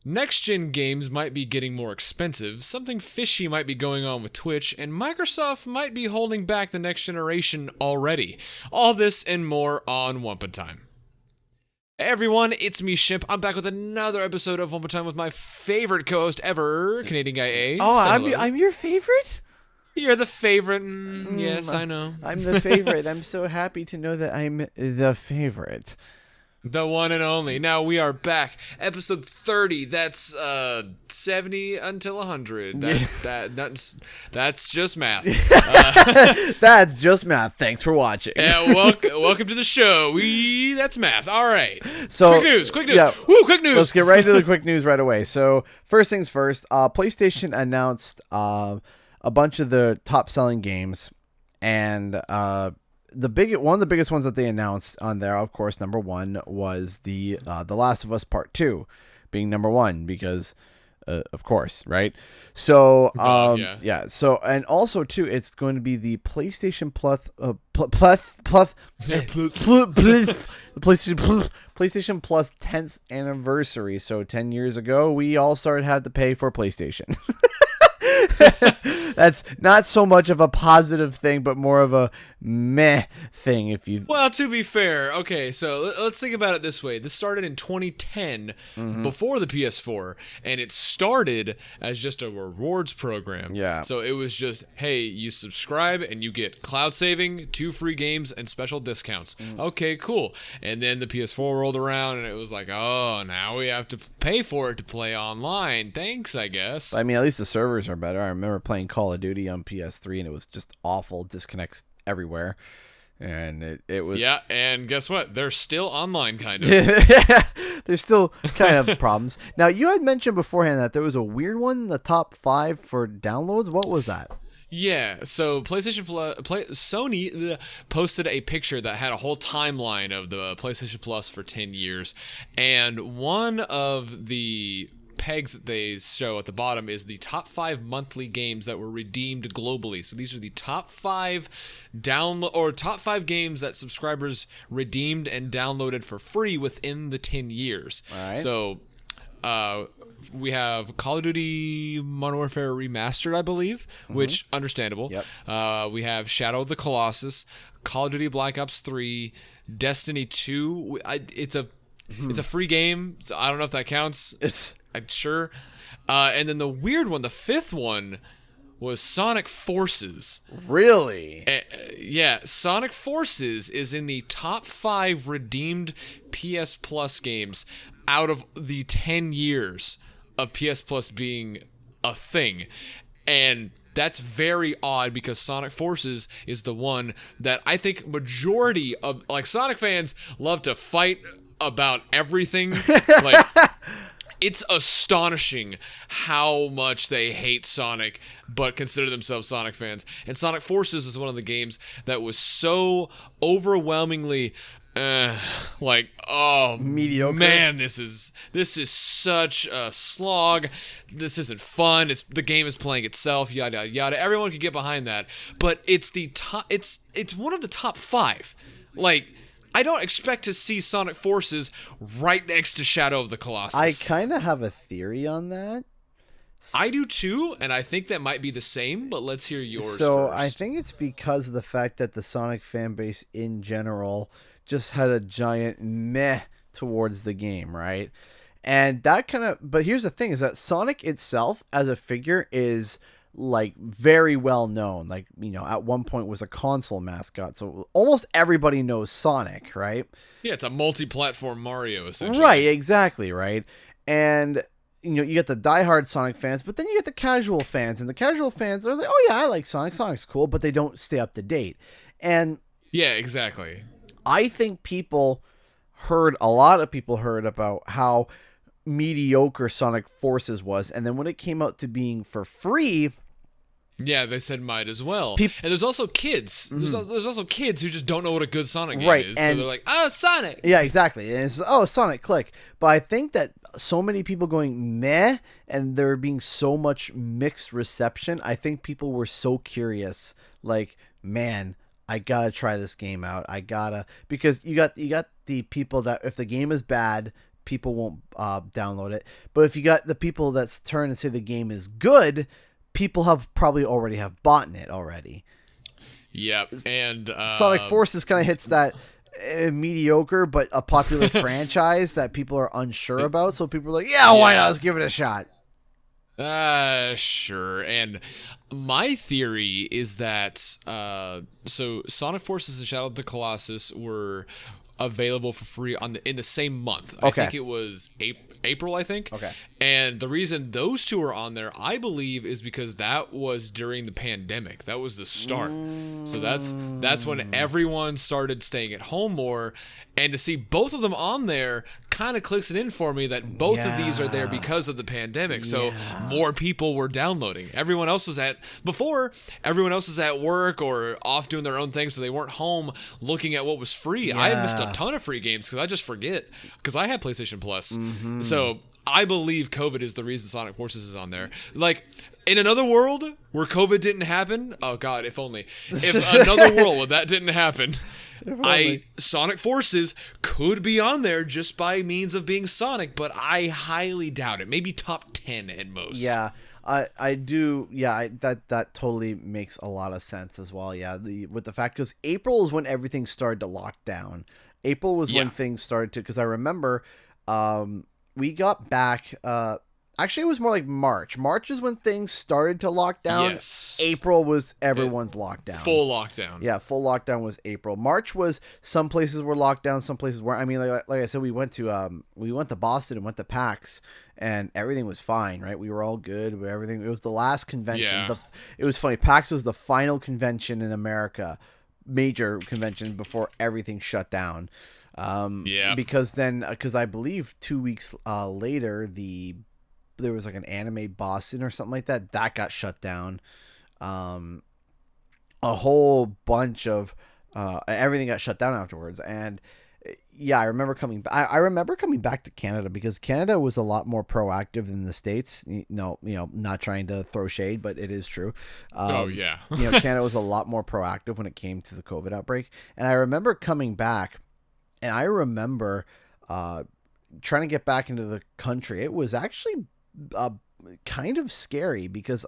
Next-gen games might be getting more expensive, something fishy might be going on with Twitch, and Microsoft might be holding back the next generation already. All this and more on WumpaTime. Hey everyone, it's me, Shimp. I'm back with another episode of WumpaTime with my favorite co-host ever, Canadian Guy A. Oh, I'm your favorite? You're the favorite. Yes, I know. I'm the favorite. I'm so happy to know that I'm the favorite. The one and only. Now we are back. Episode 30. That's 70 until 100. That's just math. That's just math. Thanks for watching. Yeah, welcome to the show. That's math. All right. So quick news. Yeah, woo, quick news. Let's get right into the quick news right away. So first things first, PlayStation announced a bunch of the top selling games, and one of the biggest ones that they announced on there, of course, number one was the Last of Us Part 2 being number one because of course, right? So yeah. So, and also too, it's going to be the PlayStation PlayStation Plus 10th anniversary. So 10 years ago, we all started had to pay for PlayStation. That's not so much of a positive thing, but more of a meh thing. Well, to be fair, okay, so let's think about it this way. This started in 2010, before the PS4, and it started as just a rewards program. Yeah. So it was just, hey, you subscribe and you get cloud saving, 2 free games, and special discounts. Okay, cool. And then the PS4 rolled around, and it was like, oh, now we have to pay for it to play online. Thanks, I guess. I mean, at least the servers are better. I remember playing Call of Duty on PS3, and it was just awful. Disconnects everywhere. And it was... Yeah, and guess what? They're still online, kind of. There's still kind of problems. Now, you had mentioned beforehand that there was a weird one in the top 5 for downloads. What was that? Yeah, so Sony posted a picture that had a whole timeline of the PlayStation Plus for 10 years, and one of the pegs that they show at the bottom is the top 5 monthly games that were redeemed globally. So these are the top 5 top 5 games that subscribers redeemed and downloaded for free within the 10 years. All right. So we have Call of Duty Modern Warfare Remastered, I believe, which understandable. Yep. We have Shadow of the Colossus, Call of Duty Black Ops 3, Destiny 2. It's a free game, so I don't know if that counts. I'm sure. And then the weird one, the 5th one, was Sonic Forces. Really? Yeah, Sonic Forces is in the top 5 redeemed PS Plus games out of the 10 years of PS Plus being a thing. And that's very odd because Sonic Forces is the one that I think majority of, like, Sonic fans love to fight about everything. Like, it's astonishing how much they hate Sonic, but consider themselves Sonic fans. And Sonic Forces is one of the games that was so overwhelmingly, mediocre. Man, this is such a slog. This isn't fun. The game is playing itself. Yada yada. Everyone can get behind that, but it's the top. It's one of the top 5. Like, I don't expect to see Sonic Forces right next to Shadow of the Colossus. I kind of have a theory on that. I do too, and I think that might be the same, but let's hear yours So first. I think it's because of the fact that the Sonic fan base in general just had a giant meh towards the game, right? And that but here's the thing, is that Sonic itself as a figure is like very well known. Like, you know, at one point was a console mascot, so almost everybody knows Sonic, right? Yeah, it's a multi-platform Mario, essentially. Right, exactly, right? And you know, you get the diehard Sonic fans, but then you get the casual fans, and the casual fans are like, oh yeah, I like Sonic, Sonic's cool, but they don't stay up to date. And yeah, exactly. I think a lot of people heard about how mediocre Sonic Forces was, and then when it came out to being for free, yeah, they said might as well. And there's also kids. There's also kids who just don't know what a good Sonic game is. So they're like, oh, Sonic! Yeah, exactly. And it's, oh, Sonic, click. But I think that so many people going meh, and there being so much mixed reception, I think people were so curious. Like, man, I gotta try this game out. Because you got the people that if the game is bad, people won't download it. But if you got the people that turn and say the game is good, people have probably already have bought it already. Yep, and Sonic Forces kind of hits that mediocre but a popular franchise that people are unsure about. So people are like, yeah, why not? Let's give it a shot. Sure. And my theory is that so Sonic Forces and Shadow of the Colossus were available for free in the same month. Okay. I think it was April, I think. Okay. And the reason those two are on there, I believe, is because that was during the pandemic. That was the start. So that's when everyone started staying at home more. And to see both of them on there kind of clicks it in for me that both of these are there because of the pandemic. So more people were downloading. Everyone else was at work or off doing their own thing, so they weren't home looking at what was free. I had missed a ton of free games because I just forget because I had PlayStation Plus. Mm-hmm. So I believe COVID is the reason Sonic Forces is on there. Like, in another world where COVID didn't happen, oh God, if only. If another world where that didn't happen, Sonic Forces could be on there just by means of being Sonic, but I highly doubt it. Maybe top 10 at most. Yeah, I do. Yeah, that totally makes a lot of sense as well. Yeah, with the fact because April is when everything started to lock down. April was when things started to, because I remember we got back. Actually, it was more like March. March is when things started to lock down. Yes. April was everyone's lockdown. Full lockdown. Yeah, full lockdown was April. March was some places were locked down, some places weren't. I mean, like I said, we went to Boston and went to PAX, and everything was fine, right? We were all good with everything. It was the last convention. Yeah. It was funny. PAX was the final convention in America, major convention before everything shut down. Because I believe 2 weeks later, there was like an anime Boston or something like that got shut down. A whole bunch of everything got shut down afterwards. And I remember coming back to Canada because Canada was a lot more proactive than the States. Not trying to throw shade, but it is true. Canada was a lot more proactive when it came to the COVID outbreak. And I remember coming back, and I remember trying to get back into the country. It was actually kind of scary because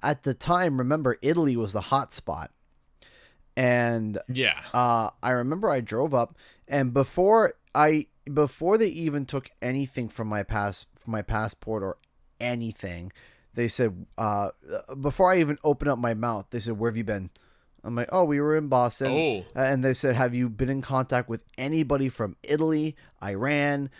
at the time, remember, Italy was the hot spot. And I remember I drove up, and before they even took anything from my passport or anything, they said, before I even opened up my mouth, they said, "Where have you been?" I'm like, "Oh, we were in Boston." Oh. And they said, "Have you been in contact with anybody from Italy, Iran,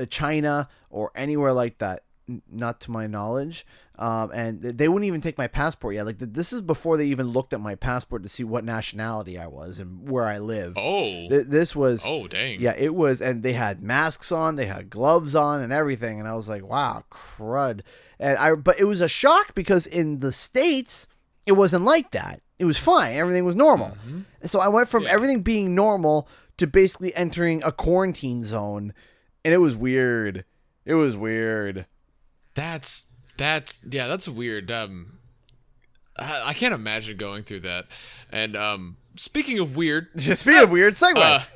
China, or anywhere like that?" Not to my knowledge. And they wouldn't even take my passport yet. Like, this is before they even looked at my passport to see what nationality I was and where I lived. Oh. This was... Oh, dang. Yeah, it was... And they had masks on, they had gloves on and everything. And I was like, wow, crud. But it was a shock because in the States, it wasn't like that. It was fine. Everything was normal. Mm-hmm. And so I went from everything being normal to basically entering a quarantine zone. And it was weird. It was weird. That's weird. I can't imagine going through that. And speaking of weird, segue.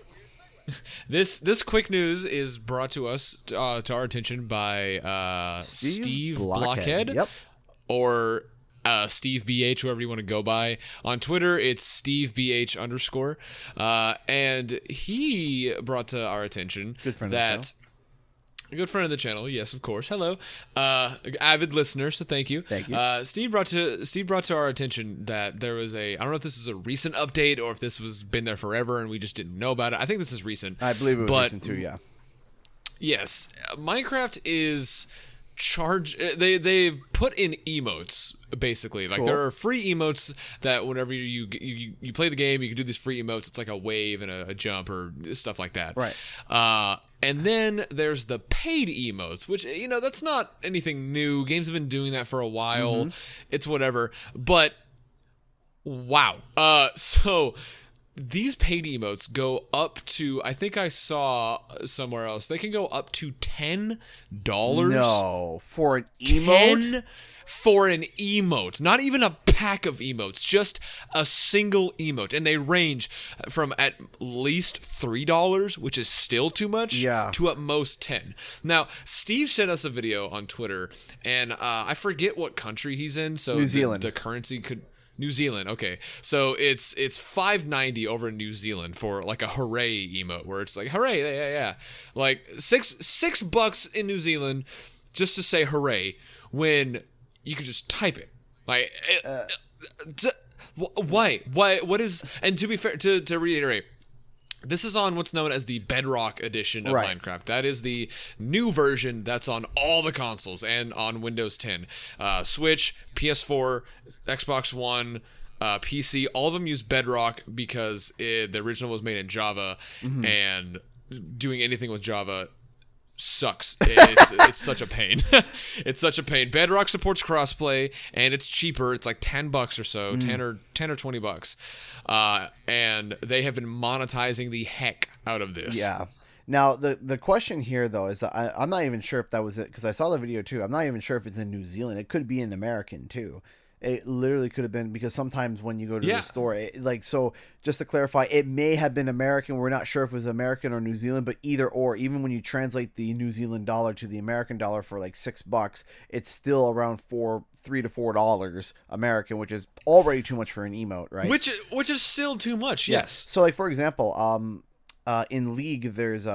This quick news is brought to us to our attention by Steve Blockhead. Yep. Or Steve BH, whoever you want to go by. On Twitter, it's Steve BH _. And he brought to our attention that. A good friend of the channel, yes, of course. Hello, avid listener. So thank you. Thank you. Steve brought to our attention that there was I don't know if this is a recent update or if this was been there forever and we just didn't know about it. I think this is recent. I believe it was recent too. Yeah. Yes, Minecraft is they've put in emotes basically. Like, there are free emotes that whenever you play the game, you can do these free emotes. It's like a wave and a jump or stuff like that. Right. And then there's the paid emotes, which, that's not anything new. Games have been doing that for a while. Mm-hmm. It's whatever. But wow. So these paid emotes go up to, I think I saw somewhere else, they can go up to $10. No, for an emote? for an emote, not even a pack of emotes, just a single emote. And they range from at least $3, which is still too much, to at most 10. Now, Steve sent us a video on Twitter, and I forget what country he's in, so New Zealand. The currency could... New Zealand, okay. So it's $5.90 over in New Zealand for like a hooray emote, where it's like hooray, yeah. Like $6 in New Zealand just to say hooray, when you could just type it. Like why? What is? And to be fair, to reiterate, this is on what's known as the Bedrock edition of Minecraft. That is the new version that's on all the consoles and on Windows 10. Switch, PS4, Xbox One, PC, all of them use Bedrock because the original was made in Java, and doing anything with Java sucks. It's such a pain. It's such a pain. Bedrock supports crossplay, and it's cheaper. It's like $10 or so, 10 or $20. And they have been monetizing the heck out of this. Yeah. Now the question here though is I'm not even sure if that was it, because I saw the video too. I'm not even sure if it's in New Zealand. It could be in American too. It literally could have been, because sometimes when you go to the store, so just to clarify, it may have been American. We're not sure if it was American or New Zealand, but either or, even when you translate the New Zealand dollar to the American dollar for like $6, it's still around $3 to $4 American, which is already too much for an emote, right? Which is still too much, yes. So like, for example, in League, it's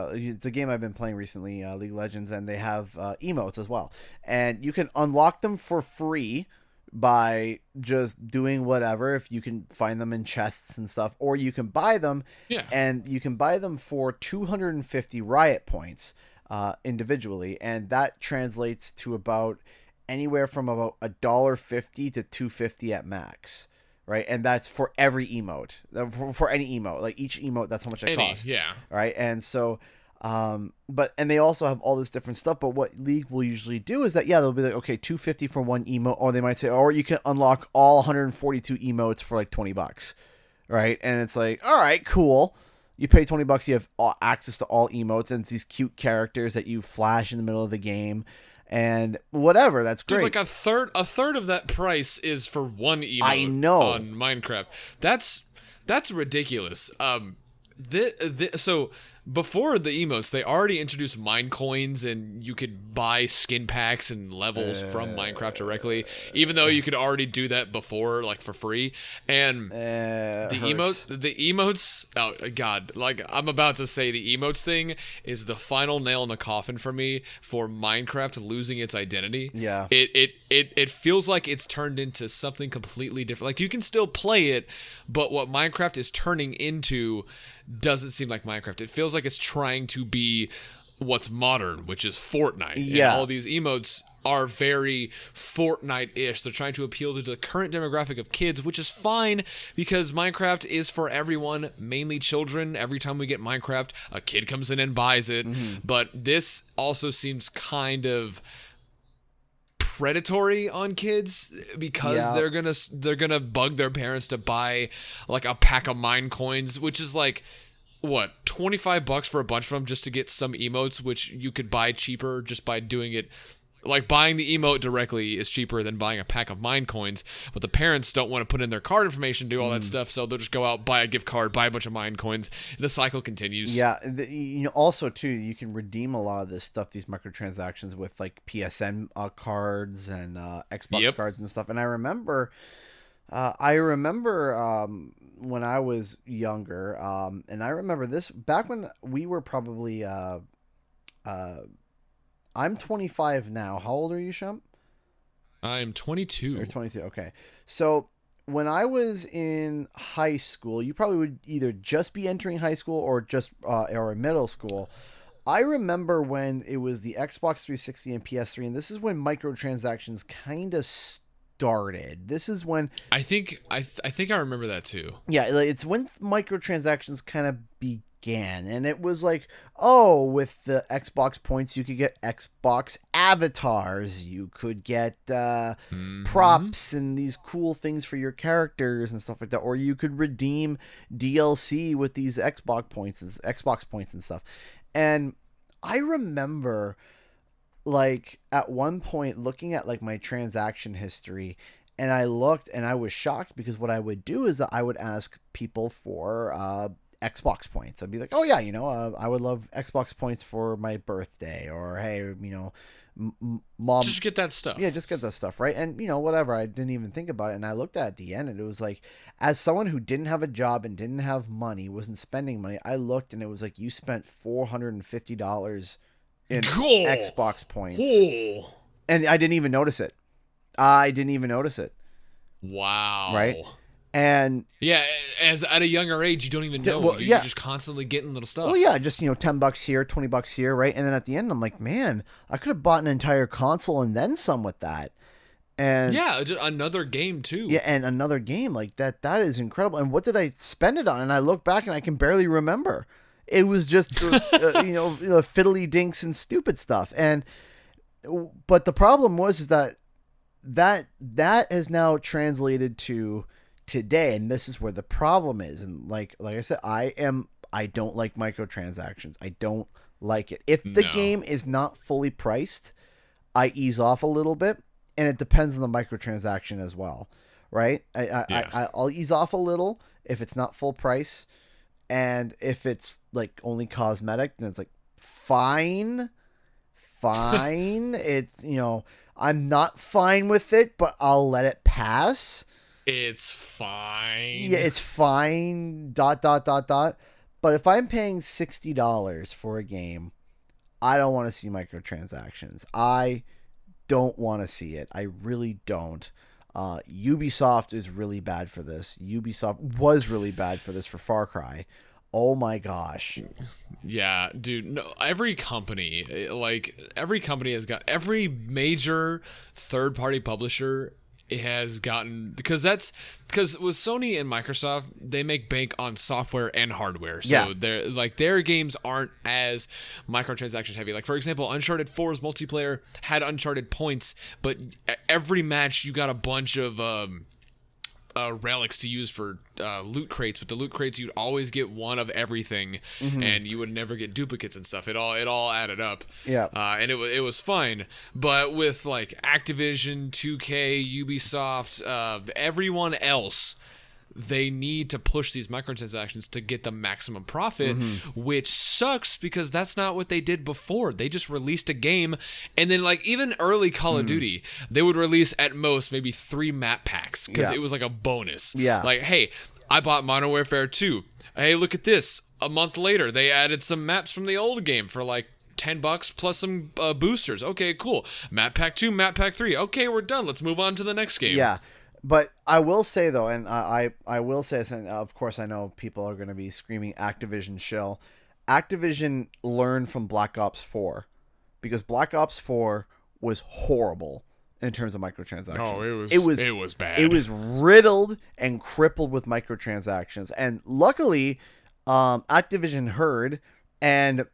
a game I've been playing recently, League of Legends, and they have emotes as well. And you can unlock them for free by just doing whatever, if you can find them in chests and stuff, or you can buy them, and you can buy them for 250 Riot points individually, and that translates to about anywhere from about $1.50 to $2.50 at max, right? And that's for every emote, for any emote, like each emote, that's how much it costs, right? And so and they also have all this different stuff, but what League will usually do is that they'll be like, okay, $2.50 for one emote, or they might say, or you can unlock all 142 emotes for like $20, right? And it's like, all right, cool. You pay $20, you have access to all emotes, and it's these cute characters that you flash in the middle of the game, and whatever. That's great. Dude, like a third of that price is for one emote. I know. On Minecraft. That's ridiculous. So before the emotes, they already introduced mine coins, and you could buy skin packs and levels from Minecraft directly, even though you could already do that before, like for free. And the emotes, oh god, like I'm about to say, the emotes thing is the final nail in the coffin for me for Minecraft losing its identity. Yeah. It feels like it's turned into something completely different. Like, you can still play it, but what Minecraft is turning into doesn't seem like Minecraft. It feels like it's trying to be what's modern, which is Fortnite. Yeah. And all these emotes are very Fortnite-ish. They're trying to appeal to the current demographic of kids, which is fine, because Minecraft is for everyone, mainly children. Every time we get Minecraft, a kid comes in and buys it. But this also seems kind of predatory on kids, because they're gonna bug their parents to buy like a pack of mine coins, which is like, what, $25 for a bunch of them just to get some emotes, which you could buy cheaper just by doing it. Like, buying the emote directly is cheaper than buying a pack of mine coins, but the parents don't want to put in their card information, do all that stuff, so they'll just go out, buy a gift card, buy a bunch of mine coins. The cycle continues. Yeah, also too, you can redeem a lot of this stuff, these microtransactions, with like PSN cards and Xbox cards and stuff. And I remember when I was younger, and I remember this back when we were probably I'm 25 now. How old are you, Shump? I'm 22. You're 22. Okay. So when I was in high school, you probably would either just be entering high school or just or middle school. I remember when it was the Xbox 360 and PS3, and this is when microtransactions kind of started. This is when I think I remember that too. Yeah, it's when microtransactions kind of began. And it was like, oh, with the Xbox points, you could get Xbox avatars, you could get props and these cool things for your characters and stuff like that, or you could redeem DLC with these Xbox points and stuff. And I remember, like at one point looking at like my transaction history, and I looked and I was shocked because what I would do is that I would ask people for Xbox points. I'd be like, oh yeah, I would love Xbox points for my birthday, or hey, mom, Just get that stuff. yeah, just get that stuff, right? And whatever. I didn't even think about it, and I looked at the end, and it was like, as someone who didn't have a job and didn't have money, wasn't spending money, I looked and it was like you spent $450 in Cool. Xbox points, Cool. and I didn't even notice it. Wow. Right? And yeah, as at a younger age, you don't even know. Well, You're just constantly getting little stuff. well, yeah, just $10 here, $20 here, right? And then at the end, I'm like, man, I could have bought an entire console and then some with that. And yeah, just another game too. yeah, and another game like that. That is incredible. And what did I spend it on? And I look back and I can barely remember. It was just fiddly dinks and stupid stuff. But the problem was that has now translated to today, and this is where the problem is. And like I said, I don't like microtransactions. I don't like it. If the game is not fully priced, I ease off a little bit, and it depends on the microtransaction as well, right? I'll ease off a little if it's not full price, and if it's like only cosmetic, then it's like fine. It's I'm not fine with it, but I'll let it pass. It's fine. Yeah, it's fine. ... But if I'm paying $60 for a game, I don't want to see microtransactions. I don't want to see it. I really don't. Ubisoft is really bad for this. Ubisoft was really bad for this for Far Cry. Oh my gosh. Yeah, dude. No, every company has got, every major third-party publisher has gotten, because with Sony and Microsoft, they make bank on software and hardware. So their games aren't as microtransaction heavy. Like for example, Uncharted 4's multiplayer had Uncharted points, but every match you got a bunch of relics to use for loot crates. With the loot crates, you'd always get one of everything, and you would never get duplicates and stuff. It all added up. Yeah. And it was fine. But with like Activision, 2K, Ubisoft, everyone else, they need to push these microtransactions to get the maximum profit, which sucks because that's not what they did before. They just released a game, and then like even early Call of Duty, they would release at most maybe 3 map packs because it was like a bonus. Yeah. Like, hey, I bought Modern Warfare 2. Hey, look at this. A month later, they added some maps from the old game for like $10 plus some boosters. Okay, cool. Map pack 2, map pack 3. Okay, we're done. Let's move on to the next game. Yeah. But I will say, though, and I will say this, and of course I know people are going to be screaming Activision shill. Activision learned from Black Ops 4, because Black Ops 4 was horrible in terms of microtransactions. Oh, it was bad. It was riddled and crippled with microtransactions. And luckily, Activision heard, and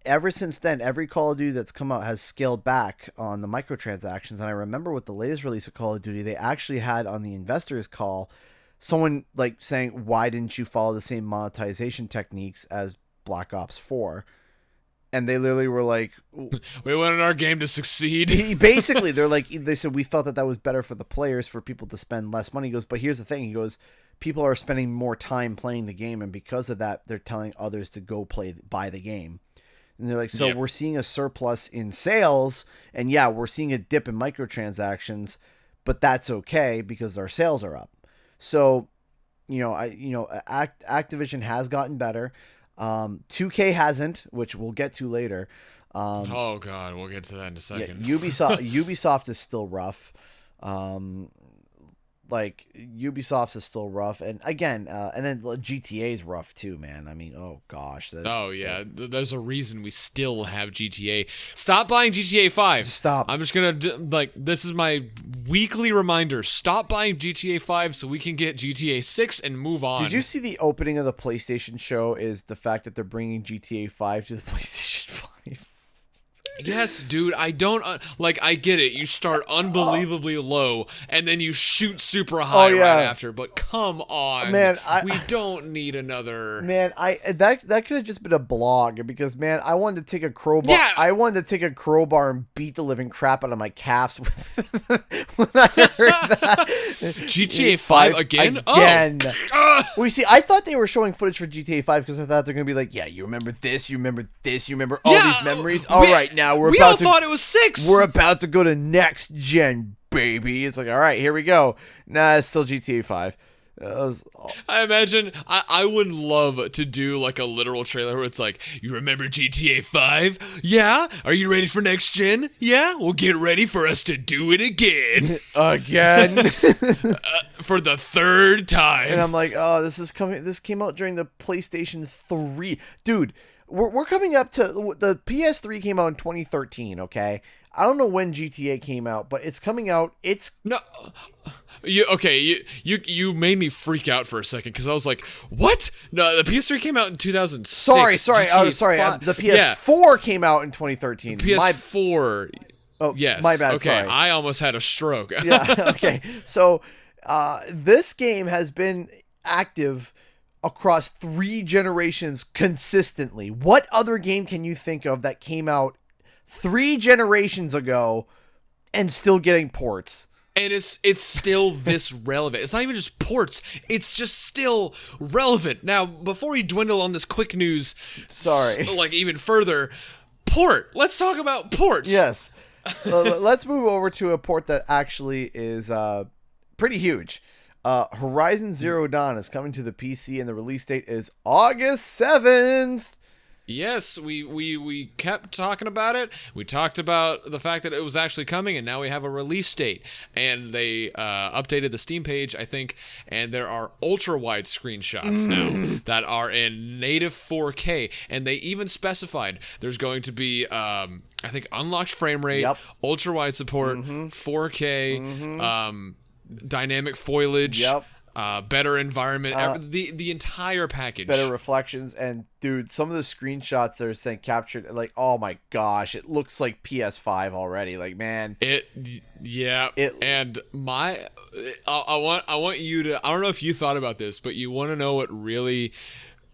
ever since then, every Call of Duty that's come out has scaled back on the microtransactions. And I remember with the latest release of Call of Duty, they actually had on the investors call someone like saying, why didn't you follow the same monetization techniques as Black Ops 4? And they literally were like, we wanted our game to succeed. Basically, they said, we felt that was better for the players, for people to spend less money. He goes, but here's the thing. He goes, people are spending more time playing the game, and because of that, they're telling others to go buy the game. And they're like, so we're seeing a surplus in sales, and yeah, we're seeing a dip in microtransactions, but that's okay because our sales are up. So, Activision has gotten better. 2K hasn't, which we'll get to later. Oh God, we'll get to that in a second. Yeah, Ubisoft is still rough. Ubisoft is still rough, and again, and then GTA is rough too, man. I mean, oh gosh. There's a reason we still have GTA. Stop buying GTA 5. Stop. I'm just gonna this is my weekly reminder. Stop buying GTA 5 so we can get GTA 6 and move on. Did you see the opening of the PlayStation show is the fact that they're bringing GTA 5 to the PlayStation 5? Yes, dude, I don't like. I get it. You start unbelievably low, and then you shoot super high right after. But come on, man, we don't need another. Man, that could have just been a blog because man, I wanted to take a crowbar. Yeah. I wanted to take a crowbar and beat the living crap out of my calves when I heard that. GTA 5 again? Oh. Well, you see, I thought they were showing footage for GTA 5 because I thought they're gonna be like, yeah, you remember this, you remember this, you remember all these memories. All right, now we all thought it was 6. We're about to go to next gen, baby. It's like, all right, here we go. Nah, it's still GTA 5. I imagine I would love to do like a literal trailer where it's like, you remember GTA 5? Yeah? Are you ready for next gen? Yeah? Well, get ready for us to do it again. Again. For the 3rd time. And I'm like, oh, this came out during the PlayStation 3. Dude, we're coming up to the PS3 came out in 2013, okay? I don't know when GTA came out, but it's coming out. It's no, you made me freak out for a second because I was like, what? No, the PS3 came out in 2006. Sorry. The PS4 came out in 2013. PS4. Yes. My bad. Okay, sorry. I almost had a stroke. Yeah. Okay. So, this game has been active across 3 generations consistently. What other game can you think of that came out 3 generations ago and still getting ports? And it's still this relevant. It's not even just ports. It's just still relevant. Now, before we dwindle on this quick news, like even further, let's talk about ports. Yes. Let's move over to a port that actually is pretty huge. Horizon Zero Dawn is coming to the PC, and the release date is August 7th. Yes, we kept talking about it. We talked about the fact that it was actually coming, and now we have a release date. And they updated the Steam page, I think, and there are ultra-wide screenshots now that are in native 4K. And they even specified there's going to be, I think, unlocked frame rate, ultra-wide support, 4K, dynamic foliage, better environment, the entire package, better reflections, and dude, some of the screenshots they're saying captured, like, oh my gosh, it looks like PS5 already. Like, man, I want you to, I don't know if you thought about this, but you want to know what really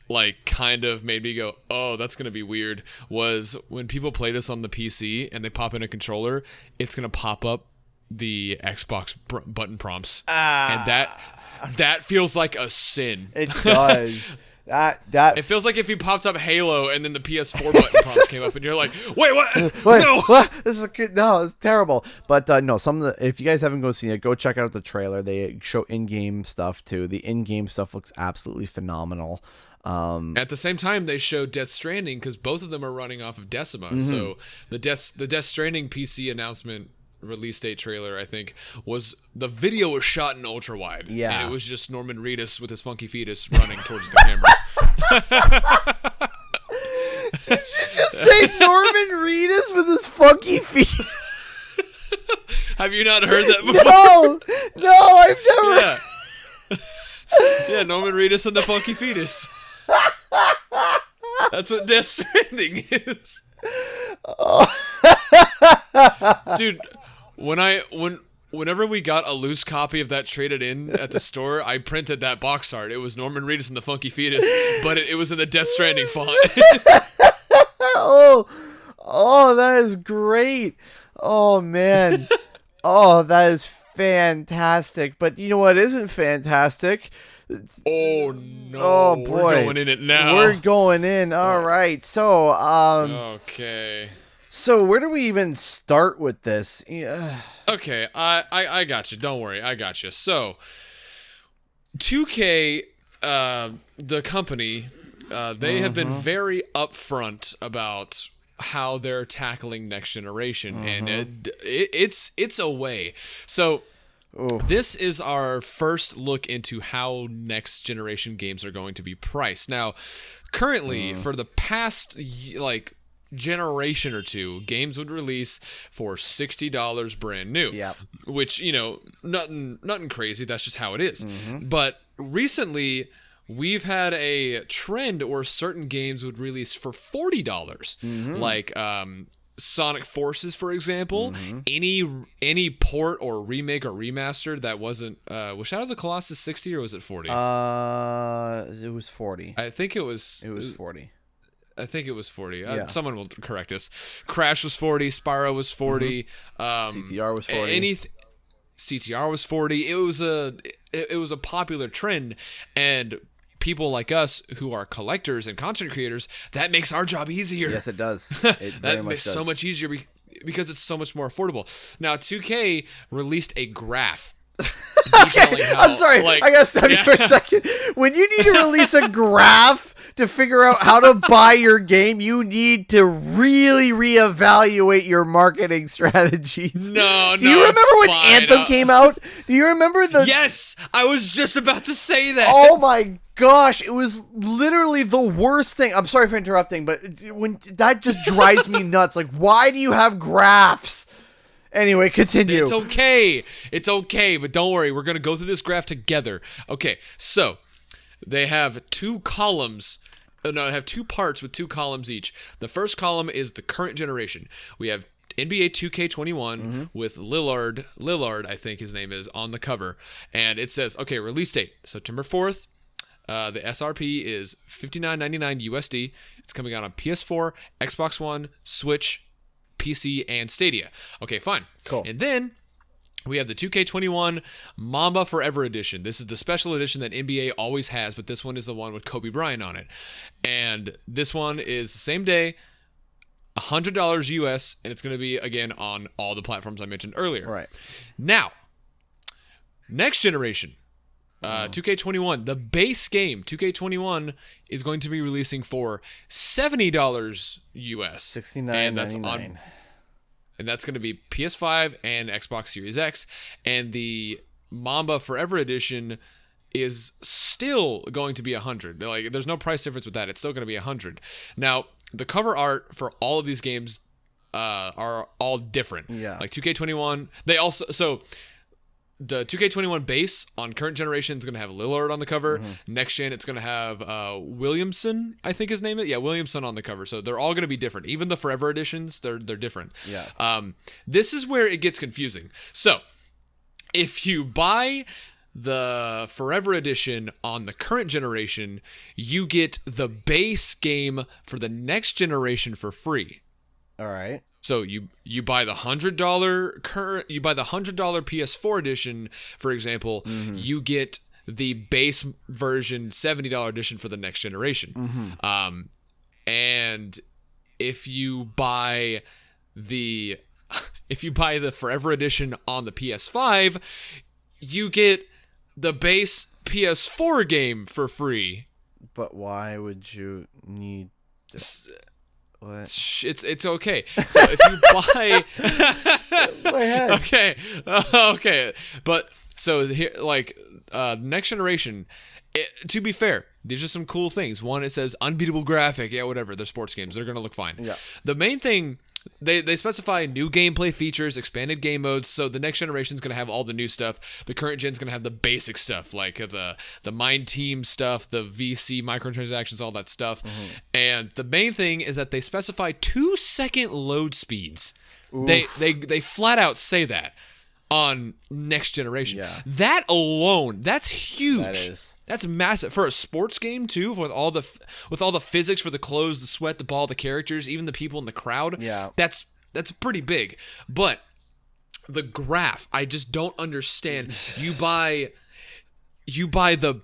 like kind of made me go, oh, that's gonna be weird, was when people play this on the PC and they pop in a controller, it's gonna pop up the Xbox button prompts, and that feels like a sin. It does. That it feels like if you popped up Halo and then the PS4 button prompts came up and you're like, wait, what? No, what? This is it's terrible. But no, if you guys haven't seen it, go check out the trailer. They show in-game stuff too. The in-game stuff looks absolutely phenomenal. At the same time, they showed Death Stranding because both of them are running off of Decima. So the Death Stranding PC announcement release date trailer, I think, was the video was shot in ultra wide. Yeah. And it was just Norman Reedus with his funky fetus running towards the camera. Did you just say Norman Reedus with his funky feet? Have you not heard that before? No, I've never. Yeah. Yeah, Norman Reedus and the funky fetus. That's what Death Stranding is. Dude, whenever we got a loose copy of that traded in at the store, I printed that box art. It was Norman Reedus and the funky fetus, but it was in the Death Stranding font. Oh, that is great. Oh, man. Oh, that is fantastic. But you know what isn't fantastic? Oh, no. Oh, boy. We're going in it now. We're going in. All right. So, okay. So where do we even start with this? Yeah. Okay, I got you. Don't worry, I got you. So, 2K, the company, they have been very upfront about how they're tackling next generation, and it's a way. So, this is our first look into how next generation games are going to be priced. Now, currently, for the past generation or two, games would release for $60 brand new. Yep. Which, nothing crazy. That's just how it is. But recently, we've had a trend where certain games would release for $40. Like Sonic Forces, for example, any port or remake or remaster that wasn't was Shadow of the Colossus 60 or was it 40? It was 40. I think it was 40. I think it was 40. Yeah. Someone will correct us. Crash was 40. Spyro was 40. CTR was 40. CTR was 40. It was a popular trend, and people like us who are collectors and content creators, that makes our job easier. Yes, it does. That makes so much easier because it's so much more affordable. Now, 2K released a graph. Okay, I'm sorry. I gotta stop you for a second. When you need to release a graph to figure out how to buy your game, you need to really reevaluate your marketing strategies. No, Do you remember when Anthem came out? Do you remember the... Yes! I was just about to say that. Oh my gosh, it was literally the worst thing. I'm sorry for interrupting, but when that just drives me nuts. Like, why do you have graphs? Anyway, continue. It's okay, but don't worry. We're going to go through this graph together. Okay, so they have two columns. No, they have two parts with two columns each. The first column is the current generation. We have NBA 2K21 with Lillard, I think his name is, on the cover. And it says, okay, release date, September 4th. The SRP is $59.99 USD. It's coming out on PS4, Xbox One, Switch, PC, and Stadia. Okay, fine. Cool. And then we have the 2K21 Mamba Forever Edition. This is the special edition that NBA always has, but this one is the one with Kobe Bryant on it. And this one is the same day, $100 US, and it's going to be, again, on all the platforms I mentioned earlier. Right. Now, next generation, 2K21, the base game, 2K21, is going to be releasing for $70 US. $69.99. And that's going to be PS5 and Xbox Series X. And the Mamba Forever Edition is still going to be $100. Like, there's no price difference with that. It's still going to be $100. Now, the cover art for all of these games are all different. Yeah. Like 2K21, they also... So... The 2K21 base on current generation is going to have Lillard on the cover. Next gen, it's going to have Williamson, I think his name is. Yeah, Williamson on the cover. So they're all going to be different. Even the Forever editions, they're different. Yeah. This is where it gets confusing. So if you buy the Forever edition on the current generation, you get the base game for the next generation for free. All right. So you buy the $100 PS4 edition, for example, you get the base version $70 edition for the next generation. And if you buy the Forever edition on the PS5, you get the base PS4 game for free. But why would you need what? It's okay. So if you buy okay. But so here, like, next generation, to be fair, these are some cool things. One, it says unbeatable graphic. Yeah, whatever. They're sports games. They're going to look fine. Yeah. The main thing, they specify new gameplay features, expanded game modes. So the next generation is going to have all the new stuff. The current gen is going to have the basic stuff, like the Mind Team stuff, the VC microtransactions, all that stuff. And the main thing is that they specify 2-second load speeds. They flat out say that on next generation. Yeah. That alone, that's huge. That is. That's massive for a sports game too, with all the physics for the clothes, the sweat, the ball, the characters, even the people in the crowd. Yeah. That's pretty big. But the graph, I just don't understand. You buy the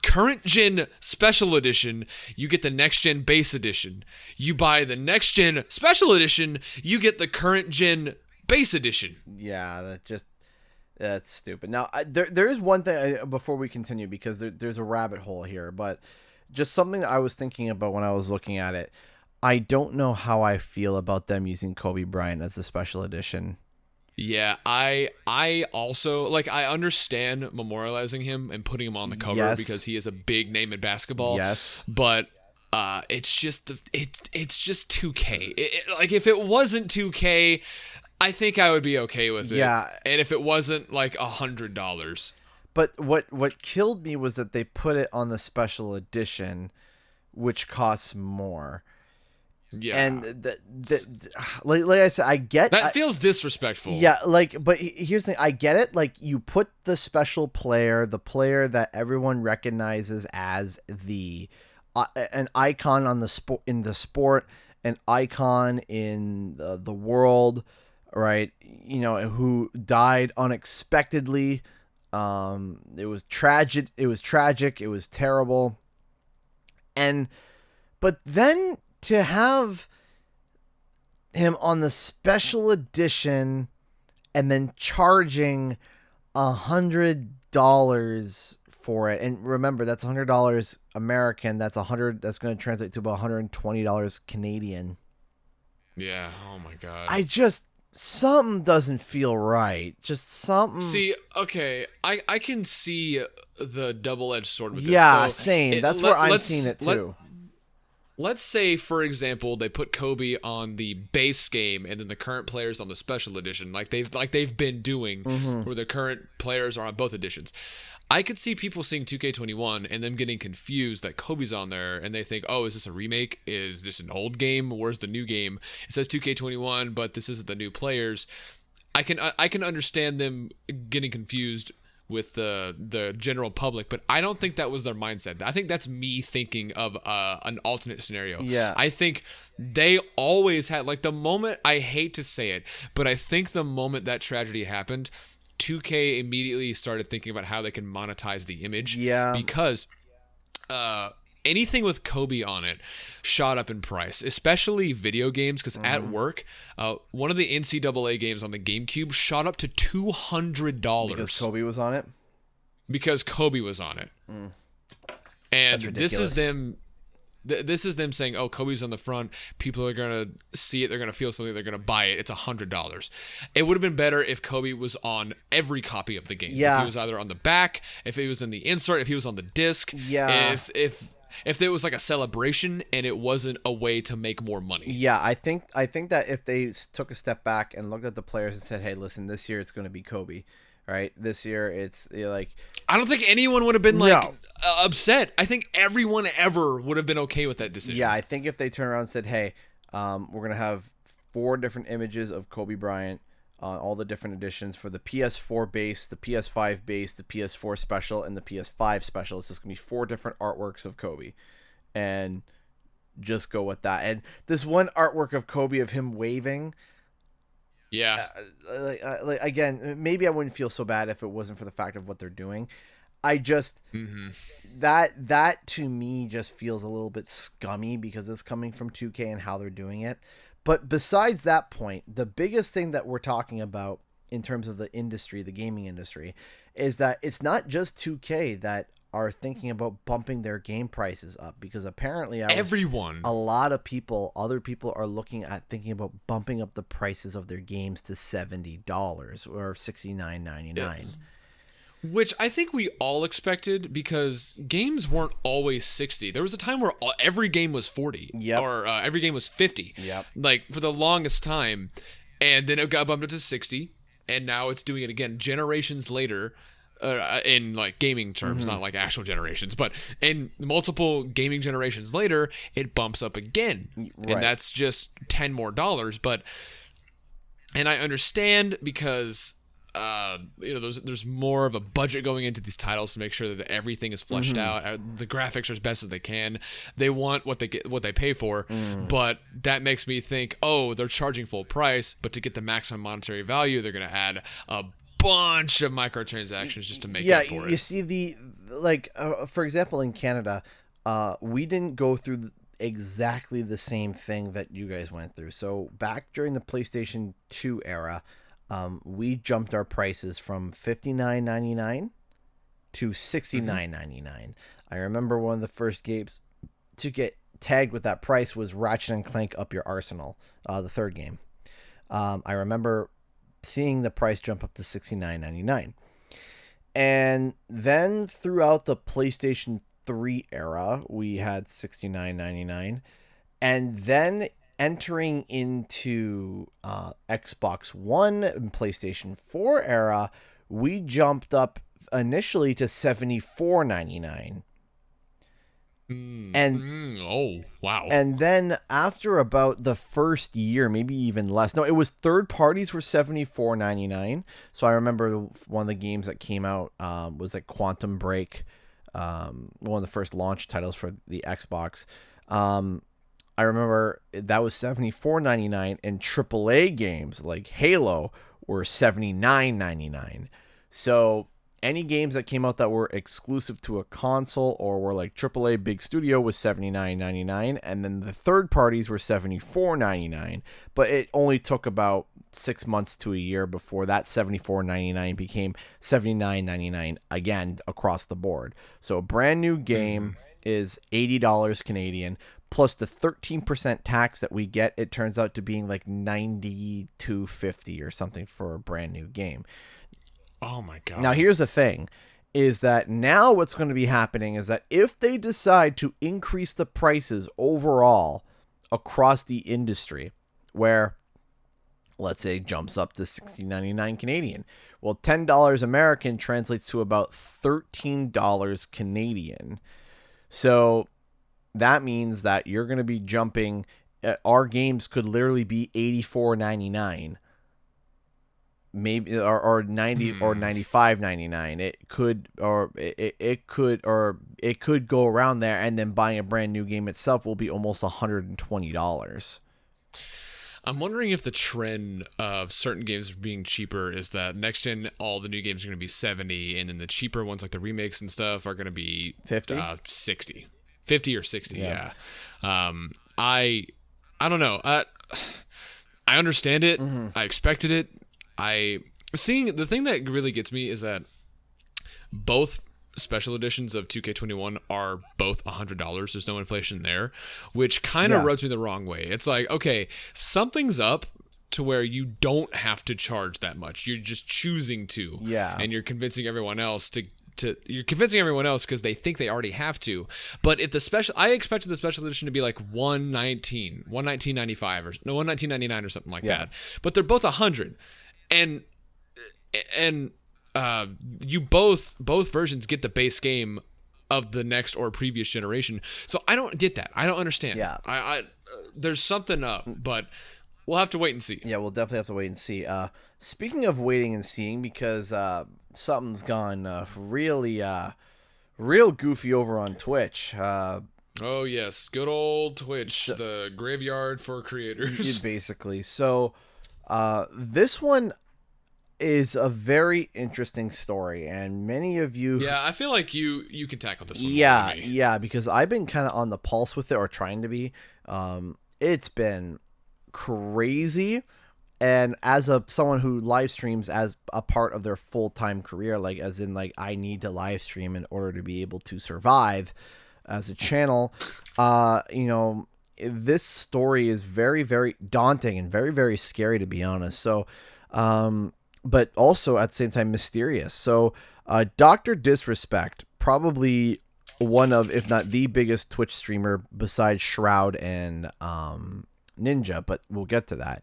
current gen special edition, you get the next gen base edition. You buy the next gen special edition, you get the current gen base edition. Yeah, that's stupid. Now, there is one thing before we continue, because there's a rabbit hole here, but just something that I was thinking about when I was looking at it. I don't know how I feel about them using Kobe Bryant as the special edition. Yeah, I also, like, I understand memorializing him and putting him on the cover because he is a big name in basketball. Yes. But it's just 2K. Like, if it wasn't 2K, I think I would be okay with it. Yeah. And if it wasn't like $100. But what killed me was that they put it on the special edition, which costs more. Yeah. And like I said, I get that feels disrespectful. Yeah, but here's the thing. I get it. Like, you put the special player, the player that everyone recognizes as the an icon on the sport, an icon in the world, right? You know, who died unexpectedly. It was tragic. It was tragic. It was terrible. But then to have him on the special edition and then charging $100 for it, and remember, that's $100 American. That's $100. That's going to translate to about $120 Canadian. Yeah. Oh my god. Something doesn't feel right. Just something. See, okay, I can see the double-edged sword with this. Yeah, same. That's where I'm seeing it too. Let's say, for example, they put Kobe on the base game and then the current players on the special edition, like they've been doing, where the current players are on both editions. I could see people seeing 2K21 and them getting confused that Kobe's on there, and they think, oh, is this a remake? Is this an old game? Where's the new game? It says 2K21, but this isn't the new players. I can understand them getting confused with the general public, but I don't think that was their mindset. I think that's me thinking of an alternate scenario. Yeah. I think they always had, like, the moment, I hate to say it, but I think the moment that tragedy happened, 2K immediately started thinking about how they can monetize the image. Yeah. Because anything with Kobe on it shot up in price, especially video games, because at work, one of the NCAA games on the GameCube shot up to $200. Because Kobe was on it? Because Kobe was on it. And this is them saying, oh, Kobe's on the front. People are going to see it. They're going to feel something. They're going to buy it. It's $100. It would have been better if Kobe was on every copy of the game. Yeah. If he was either on the back, if he was in the insert, if he was on the disc. Yeah. If there was like a celebration and it wasn't a way to make more money. Yeah, I think that if they took a step back and looked at the players and said, hey, listen, this year it's going to be Kobe. Right, this year it's like, I don't think anyone would have been upset. I think everyone ever would have been okay with that decision. Yeah, I think if they turn around and said, "Hey, we're gonna have 4 different images of Kobe Bryant on all the different editions for the PS4 base, the PS5 base, the PS4 special, and the PS5 special. It's just gonna be 4 different artworks of Kobe, and just go with that." And this one artwork of Kobe of him waving. Yeah. Like again, maybe I wouldn't feel so bad if it wasn't for the fact of what they're doing. I just that to me just feels a little bit scummy because it's coming from 2K and how they're doing it. But besides that point, the biggest thing that we're talking about in terms of the industry, the gaming industry, is that it's not just 2K that are thinking about bumping their game prices up, because apparently everyone, a lot of people, other people are looking at thinking about bumping up the prices of their games to $70 or $69.99. Yes. Which I think we all expected, because games weren't always 60. There was a time where every game was 40, or every game was 50. Yep. Like for the longest time, and then it got bumped up to 60, and now it's doing it again generations later. In like gaming terms, not like actual generations, but in multiple gaming generations later, it bumps up again, and that's just $10 more. But, and I understand because there's more of a budget going into these titles to make sure that everything is fleshed out. The graphics are as best as they can. They want what they pay for, but that makes me think, oh, they're charging full price, but to get the maximum monetary value, they're going to add a bunch of microtransactions just to make up for it. You see for example, in Canada, we didn't go through exactly the same thing that you guys went through. So back during the PlayStation 2 era, we jumped our prices from $59.99 to $69.99. I remember one of the first games to get tagged with that price was Ratchet and Clank Up Your Arsenal, the third game. I remember seeing the price jump up to $69.99. And then throughout the PlayStation 3 era, we had $69.99. And then entering into Xbox One and PlayStation 4 era, we jumped up initially to $74.99. Oh, wow. And then after about the first year, maybe even less. No, it was third parties were $74.99. So I remember one of the games that came out was like Quantum Break, one of the first launch titles for the Xbox. I remember that was $74.99, and AAA games like Halo were $79.99. So any games that came out that were exclusive to a console or were like AAA big studio was $79.99, and then the third parties were $74.99. But it only took about 6 months to a year before that $74.99 became $79.99 again across the board. So a brand new game is $80 Canadian. Plus the 13% tax that we get, it turns out to being like $92.50 or something for a brand new game. Oh my god. Now here's the thing, is that now what's going to be happening is that if they decide to increase the prices overall across the industry, where let's say jumps up to $16.99 Canadian, well, $10 American translates to about $13 Canadian. So that means that you're going to be jumping. Our games could literally be $84.99, maybe or 90 or $95.99. It could go around there, and then buying a brand new game itself will be almost $120. I'm wondering if the trend of certain games being cheaper is that next gen, all the new games are going to be 70, and then the cheaper ones like the remakes and stuff are going to be 50, 60. 50 or 60, yeah. I don't know. I understand it. I expected it. The thing that really gets me is that both special editions of 2K21 are both $100. There's no inflation there, which kind of rubs me the wrong way. It's like, okay, something's up to where you don't have to charge that much. You're just choosing to. Yeah. And you're convincing everyone else you're convincing everyone else because they think they already have to. But if I expected the special edition to be like $119.95 or no $119.99 or something like that. But they're both $100, and you both versions get the base game of the next or previous generation. So I don't get that. I don't understand. Yeah. I there's something up, but we'll have to wait and see. Yeah, we'll definitely have to wait and see. Speaking of waiting and seeing, because something's gone real goofy over on Twitch. Oh yes, good old Twitch, the graveyard for creators. Basically. So this one is a very interesting story, and many of you... Yeah, I feel like you can tackle this one. Yeah, because I've been kind of on the pulse with it, or trying to be. It's been crazy. And as someone who live streams as a part of their full-time career, like as in like I need to live stream in order to be able to survive as a channel, this story is very, very daunting and very, very scary, to be honest. So, but also at the same time mysterious. So, Dr. Disrespect, probably one of, if not the biggest Twitch streamer besides Shroud and Ninja, but we'll get to that.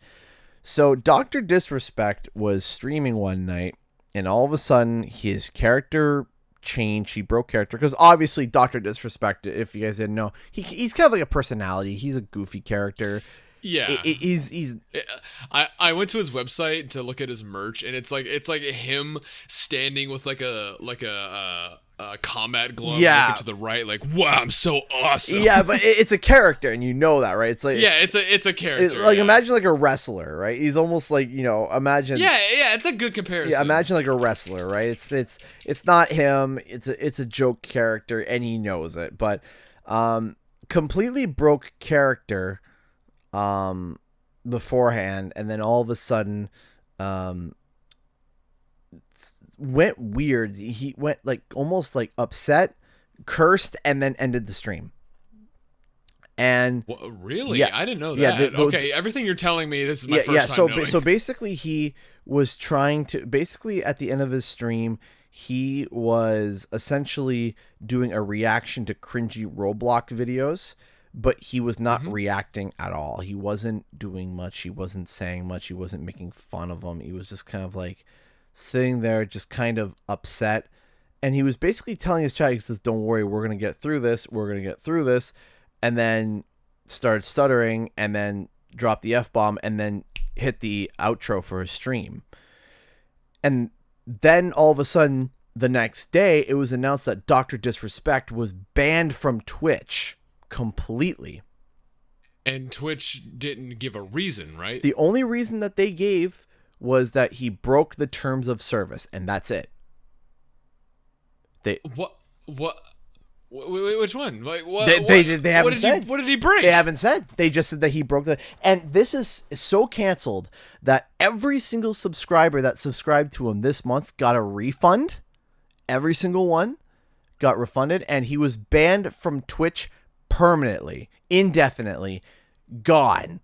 So Dr. Disrespect was streaming one night, and all of a sudden his character changed. He broke character because obviously Dr. Disrespect, if you guys didn't know, he's kind of like a personality. He's a goofy character. Yeah, he's. I went to his website to look at his merch, and it's like him standing with like a combat glove, looking to the right, like, wow, I'm so awesome. Yeah, but it's a character, and you know that, right? It's like, yeah, it's a character. Imagine like a wrestler, right? He's almost like, imagine. Yeah, it's a good comparison. Yeah, imagine like a wrestler, right? It's not him. It's a joke character, and he knows it. But completely broke character beforehand, and then all of a sudden went weird. He went like almost like upset, cursed, and then ended the stream. And really, yeah, I didn't know that. Yeah, okay, everything you're telling me, this is my first time knowing. So basically, he was trying to at the end of his stream, he was essentially doing a reaction to cringy Roblox videos, but he was not reacting at all. He wasn't doing much. He wasn't saying much. He wasn't making fun of them. He was just kind of like sitting there, just kind of upset. And he was basically telling his chat, he says, don't worry, we're going to get through this. We're going to get through this. And then started stuttering and then dropped the F-bomb and then hit the outro for his stream. And then all of a sudden, the next day, it was announced that Dr. Disrespect was banned from Twitch completely. And Twitch didn't give a reason, right? The only reason that they gave was that he broke the terms of service, and that's it. What? Which one? Like what? They haven't said. What did he break? They haven't said. They just said that he broke the. And this is so canceled that every single subscriber that subscribed to him this month got a refund. Every single one got refunded, and he was banned from Twitch permanently, indefinitely, gone.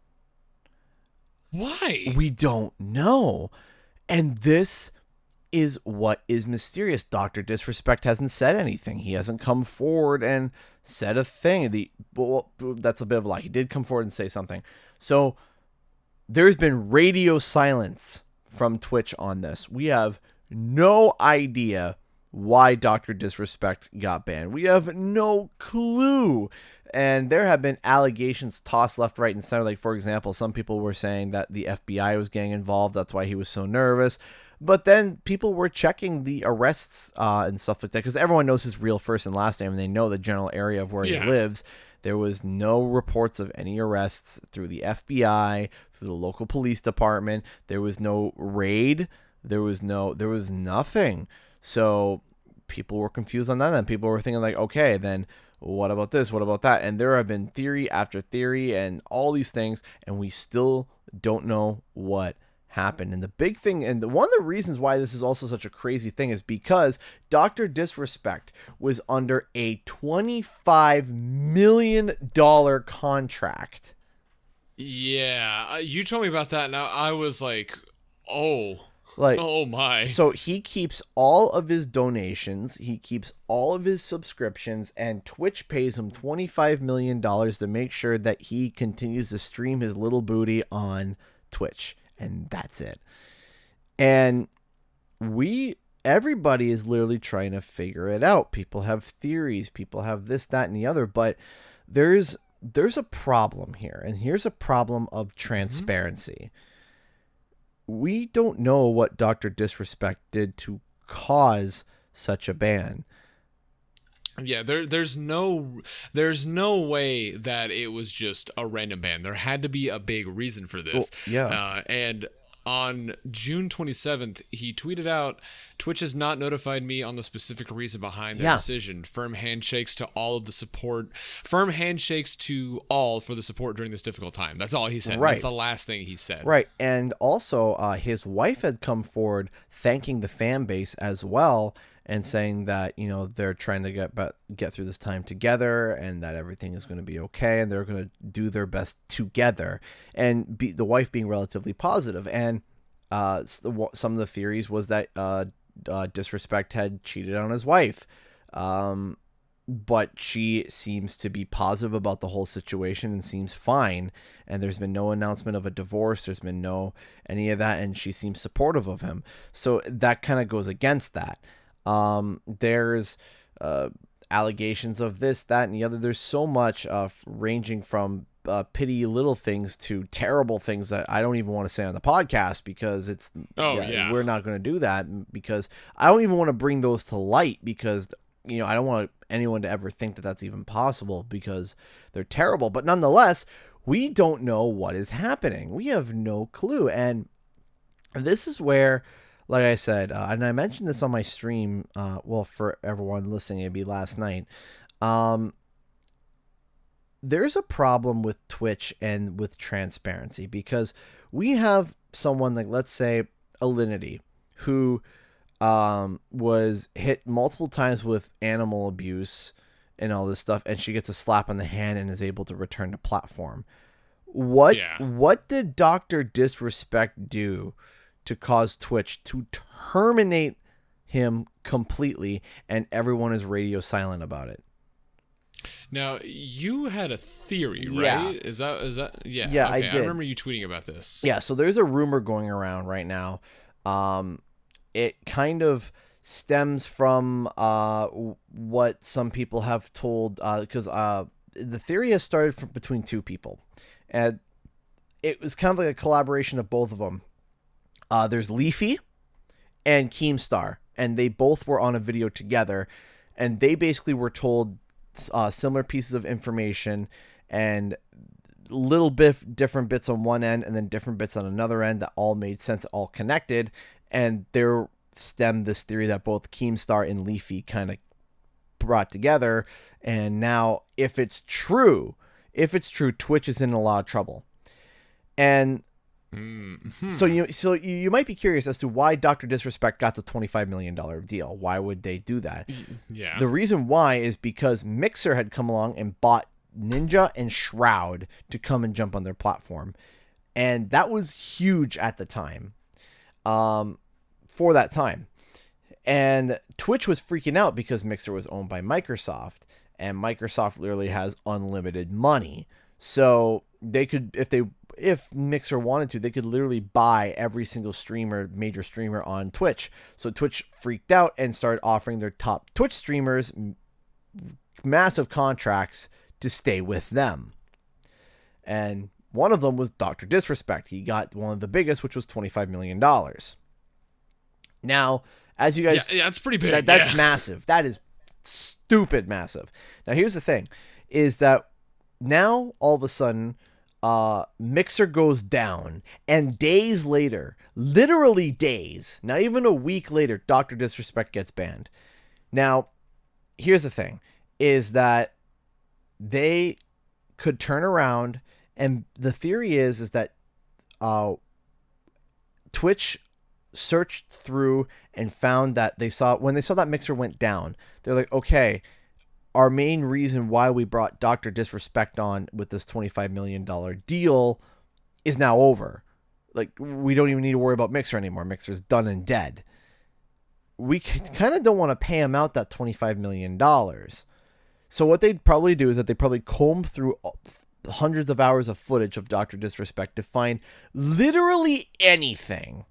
Why? We don't know. And this is what is mysterious. Dr. Disrespect hasn't said anything. He hasn't come forward and said a thing. Well, that's a bit of a lie. He did come forward and say something. So there's been radio silence from Twitch on this. We have no idea why Dr. Disrespect got banned. We have no clue. And there have been allegations tossed left, right, and center. Like, for example, some people were saying that the FBI was getting involved. That's why he was so nervous. But then people were checking the arrests and stuff like that, because everyone knows his real first and last name, and they know the general area of where he lives. There was no reports of any arrests through the FBI, through the local police department. There was no raid. There was nothing. So people were confused on that, and people were thinking like, okay, then what about this? What about that? And there have been theory after theory and all these things, and we still don't know what happened. And the big thing, and one of the reasons why this is also such a crazy thing, is because Dr. Disrespect was under a $25 million contract. Yeah, you told me about that, and I was like, oh my. So he keeps all of his donations, he keeps all of his subscriptions, and Twitch pays him $25 million to make sure that he continues to stream his little booty on Twitch. And that's it. And everybody is literally trying to figure it out. People have theories, people have this, that, and the other, but there's a problem here. And here's a problem of transparency. We don't know what Dr. Disrespect did to cause such a ban. Yeah, there's no way that it was just a random ban. There had to be a big reason for this. Well, yeah. And on June 27th, he tweeted out, "Twitch has not notified me on the specific reason behind their decision. Firm handshakes to all of the support. Firm handshakes to all for the support during this difficult time." That's all he said. Right. That's the last thing he said. Right. And also, his wife had come forward thanking the fan base as well, and saying that, they're trying to get through this time together, and that everything is going to be okay, and they're going to do their best together, and the wife being relatively positive. And some of the theories was that Disrespect had cheated on his wife, but she seems to be positive about the whole situation and seems fine, and there's been no announcement of a divorce, there's been no any of that, and she seems supportive of him. So that kind of goes against that. There's allegations of this, that, and the other. There's so much ranging from petty little things to terrible things that I don't even want to say on the podcast, because we're not going to do that, because I don't even want to bring those to light, because I don't want anyone to ever think that that's even possible, because they're terrible. But nonetheless, we don't know what is happening. We have no clue. And this is where, like I said, and I mentioned this on my stream, for everyone listening, it'd be last night. There's a problem with Twitch and with transparency, because we have someone like, let's say, Alinity, who was hit multiple times with animal abuse and all this stuff, and she gets a slap on the hand and is able to return to platform. What did Dr. Disrespect do to cause Twitch to terminate him completely, and everyone is radio silent about it? Now, you had a theory, right? Yeah. Is that yeah? Yeah, okay. I did. I remember you tweeting about this. Yeah, so there's a rumor going around right now. It kind of stems from what some people have told, because the theory has started from between two people, and it was kind of like a collaboration of both of them. There's Leafy and Keemstar, and they both were on a video together, and they basically were told similar pieces of information and little bit different bits on one end and then different bits on another end that all made sense, all connected, and there stemmed this theory that both Keemstar and Leafy kind of brought together. And now, if it's true, Twitch is in a lot of trouble. And so you might be curious as to why Dr. Disrespect got the $25 million deal. Why would they do that? Yeah. The reason why is because Mixer had come along and bought Ninja and Shroud to come and jump on their platform. And that was huge at the time. For that time. And Twitch was freaking out because Mixer was owned by Microsoft. And Microsoft literally has unlimited money. So they could, if Mixer wanted to, they could literally buy every single major streamer on Twitch. So Twitch freaked out and started offering their top Twitch streamers massive contracts to stay with them. And one of them was Dr. Disrespect. He got one of the biggest, which was $25 million. Now, as you guys... Yeah, that's pretty big. That's massive. That is stupid massive. Now, here's the thing, is that now, all of a sudden, Mixer goes down, and days later, literally days, not even a week later, Dr. Disrespect gets banned. Now, here's the thing, is that they could turn around, and the theory is that Twitch searched through and found that when they saw that Mixer went down, they're like, okay, our main reason why we brought Dr. Disrespect on with this $25 million deal is now over. Like, we don't even need to worry about Mixer anymore. Mixer's done and dead. We kind of don't want to pay him out that $25 million. So what they'd probably do is that they probably comb through hundreds of hours of footage of Dr. Disrespect to find literally anything.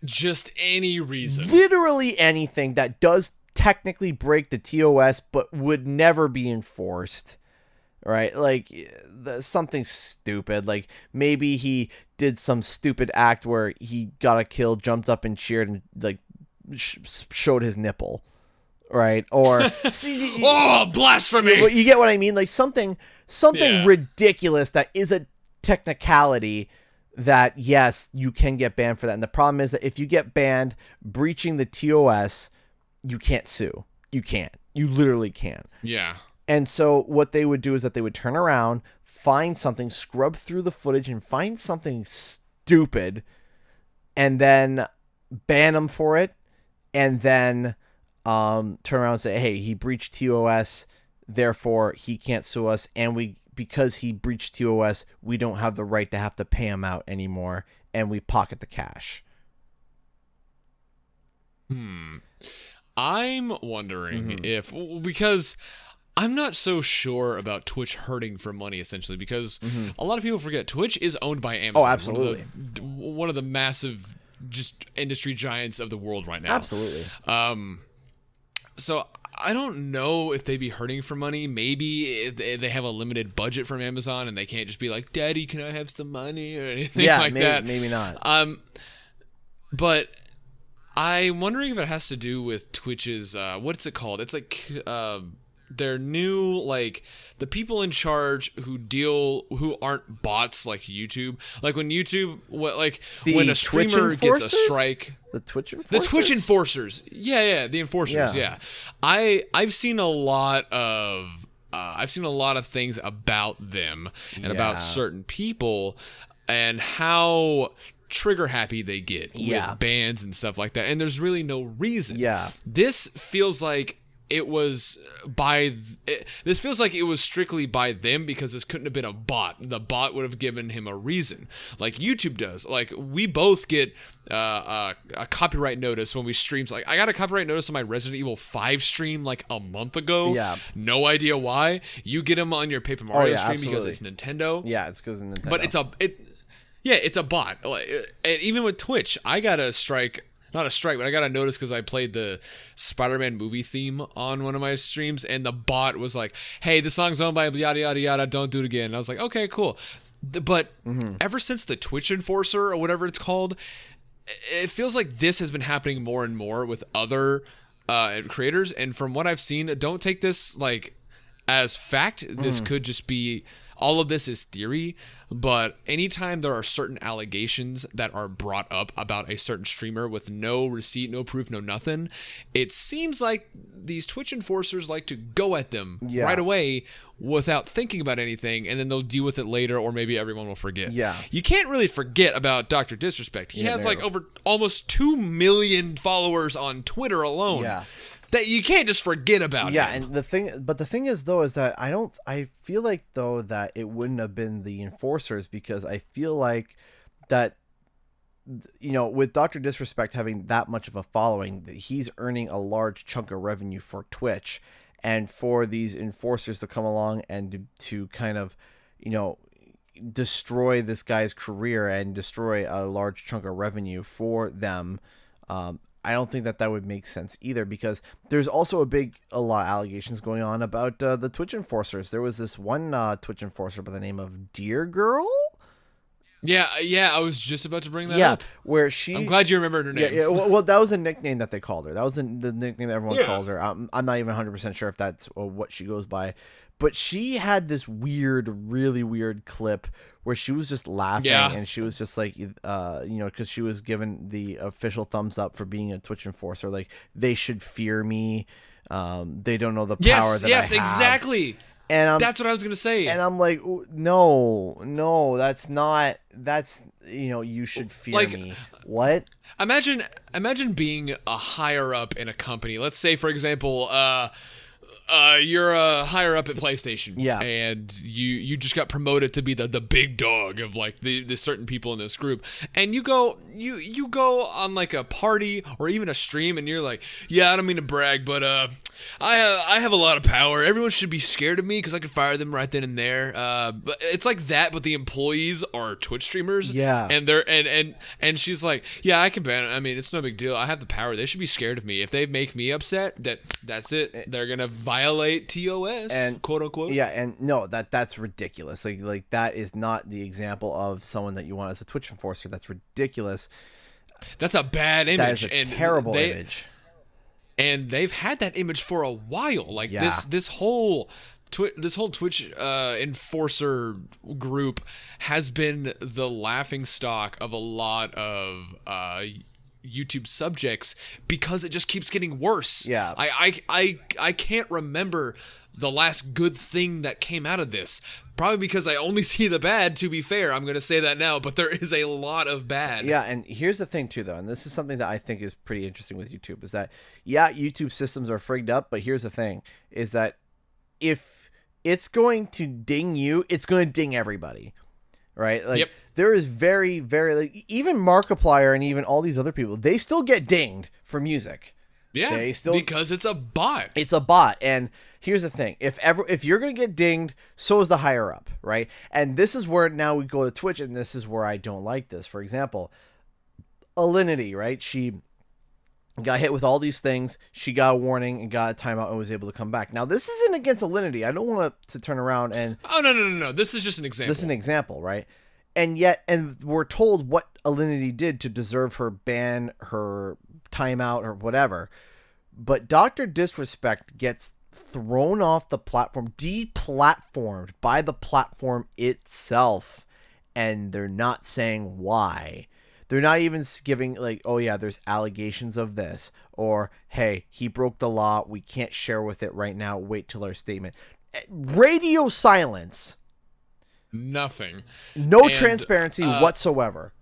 Just any reason. Literally anything that does technically break the TOS but would never be enforced. Right? Like something stupid. Like maybe he did some stupid act where he got a kill, jumped up and cheered and like showed his nipple. Right? Or oh, blasphemy. You get what I mean? Like something ridiculous that is a technicality that, yes, you can get banned for that. And the problem is that if you get banned breaching the TOS, you can't sue. You can't. You literally can't. Yeah. And so what they would do is that they would turn around, find something, scrub through the footage and find something stupid and then ban them for it. And then turn around and say, hey, he breached TOS, therefore he can't sue us. And because he breached TOS, we don't have the right to have to pay him out anymore, and we pocket the cash. I'm wondering if, because I'm not so sure about Twitch hurting for money, essentially, because a lot of people forget Twitch is owned by Amazon. Oh, absolutely. One of the massive just industry giants of the world right now. Absolutely. So I don't know if they'd be hurting for money. Maybe they have a limited budget from Amazon and they can't just be like, Daddy, can I have some money or anything like that? Maybe not. But I'm wondering if it has to do with Twitch's, what's it called? It's like their new, like, the people in charge who aren't bots like YouTube. Like when YouTube, when a streamer gets a strike. The Twitch enforcers? The Twitch enforcers. Yeah, the enforcers, yeah. I've seen a lot of things about them and about certain people and how trigger happy they get with bans and stuff like that. And there's really no reason. Yeah. This feels like it was strictly by them because this couldn't have been a bot. The bot would have given him a reason, like YouTube does. Like we both get a copyright notice when we stream. Like I got a copyright notice on my Resident Evil 5 stream like a month ago. Yeah, no idea why. You get them on your Paper Mario stream because it's Nintendo. Yeah, it's because of Nintendo. But it's a bot. And even with Twitch, I got a strike not a strike, but I got a notice because I played the Spider-Man movie theme on one of my streams, and the bot was like, "Hey, the song's owned by yada yada yada. Don't do it again." And I was like, "Okay, cool." But ever since the Twitch Enforcer or whatever it's called, it feels like this has been happening more and more with other creators. And from what I've seen, don't take this like as fact. This could just be, all of this is theory. But anytime there are certain allegations that are brought up about a certain streamer with no receipt, no proof, no nothing, it seems like these Twitch enforcers like to go at them right away without thinking about anything, and then they'll deal with it later, or maybe everyone will forget. Yeah. You can't really forget about Dr. Disrespect. He has like over almost 2 million followers on Twitter alone. Yeah. That you can't just forget about him. Yeah, and the thing is though is that I feel like though that it wouldn't have been the enforcers, because I feel like that, you know, with Dr. Disrespect having that much of a following, he's earning a large chunk of revenue for Twitch, and for these enforcers to come along and to kind of, you know, destroy this guy's career and destroy a large chunk of revenue for them, I don't think that would make sense either, because there's also a lot of allegations going on about the Twitch enforcers. There was this one Twitch enforcer by the name of Dear Girl. Yeah, I was just about to bring that up. Where she... I'm glad you remembered her name. Yeah, well, that was a nickname that they called her. That was the nickname that everyone calls her. I'm not even 100% sure if that's what she goes by. But she had this really weird clip where she was just laughing, and she was just like, you know, because she was given the official thumbs up for being a Twitch enforcer. Like, they should fear me. They don't know the power that I have. Yes, exactly. And that's what I was gonna say. And I'm like, no, that's not. That's, you know, you should fear me. What? Imagine being a higher up in a company. Let's say, for example, you're a higher up at PlayStation, and you just got promoted to be the big dog of like the certain people in this group, and you go on like a party or even a stream, and you're like, I don't mean to brag, but I have a lot of power. Everyone should be scared of me because I could fire them right then and there. But it's like that, but the employees are Twitch streamers, and they're and she's like, I can ban it. I mean, it's no big deal. I have the power. They should be scared of me. If they make me upset, that's it. They're gonna violate TOS, and quote unquote. Yeah, and no, that's ridiculous. Like that is not the example of someone that you want as a Twitch enforcer. That's ridiculous. That's a bad image. That is a terrible image. And they've had that image for a while. Like this whole Twitch enforcer group has been the laughing stock of a lot of YouTube subjects because it just keeps getting worse. Yeah. I can't remember the last good thing that came out of this. Probably because I only see the bad, to be fair. I'm going to say that now, but there is a lot of bad. Yeah, and here's the thing too, though, and this is something that I think is pretty interesting with YouTube, is that, YouTube systems are frigged up, but here's the thing, is that if it's going to ding you, it's going to ding everybody, right? Like, there is very, very, like, even Markiplier and even all these other people, they still get dinged for music. Yeah, because it's a bot. It's a bot, and here's the thing: if you're gonna get dinged, so is the higher up, right? And this is where now we go to Twitch, and this is where I don't like this. For example, Alinity, right? She got hit with all these things. She got a warning and got a timeout and was able to come back. Now, this isn't against Alinity. I don't want to turn around and... Oh, no. This is just an example. This is an example, right? And we're told what Alinity did to deserve her ban, her timeout, or whatever. But Dr. Disrespect gets thrown off the platform, deplatformed by the platform itself, and they're not saying why. They're not even giving, like, oh yeah, there's allegations of this, or hey, he broke the law, we can't share with it right now, wait till our statement. Radio silence. Nothing. No transparency whatsoever.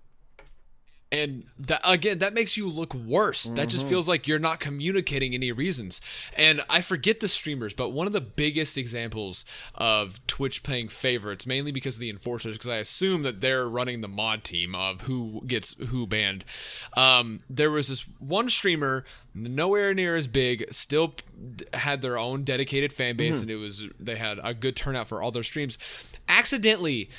And that makes you look worse. That just feels like you're not communicating any reasons. And I forget the streamers, but one of the biggest examples of Twitch playing favorites, mainly because of the enforcers, because I assume that they're running the mod team of who gets who banned. There was this one streamer, nowhere near as big, still had their own dedicated fan base, and they had a good turnout for all their streams. Accidentally,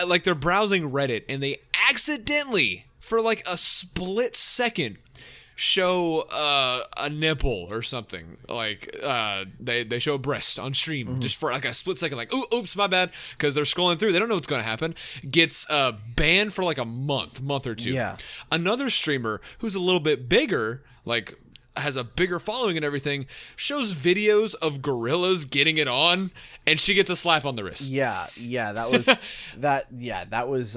like, they're browsing Reddit, and they accidentally, for like a split second, show a nipple or something, like they show a breast on stream just for like a split second, like oops, my bad, because they're scrolling through, they don't know what's going to happen, gets banned for like a month or two. Yeah. Another streamer who's a little bit bigger, like has a bigger following and everything, shows videos of gorillas getting it on, and she gets a slap on the wrist. Yeah, that was that was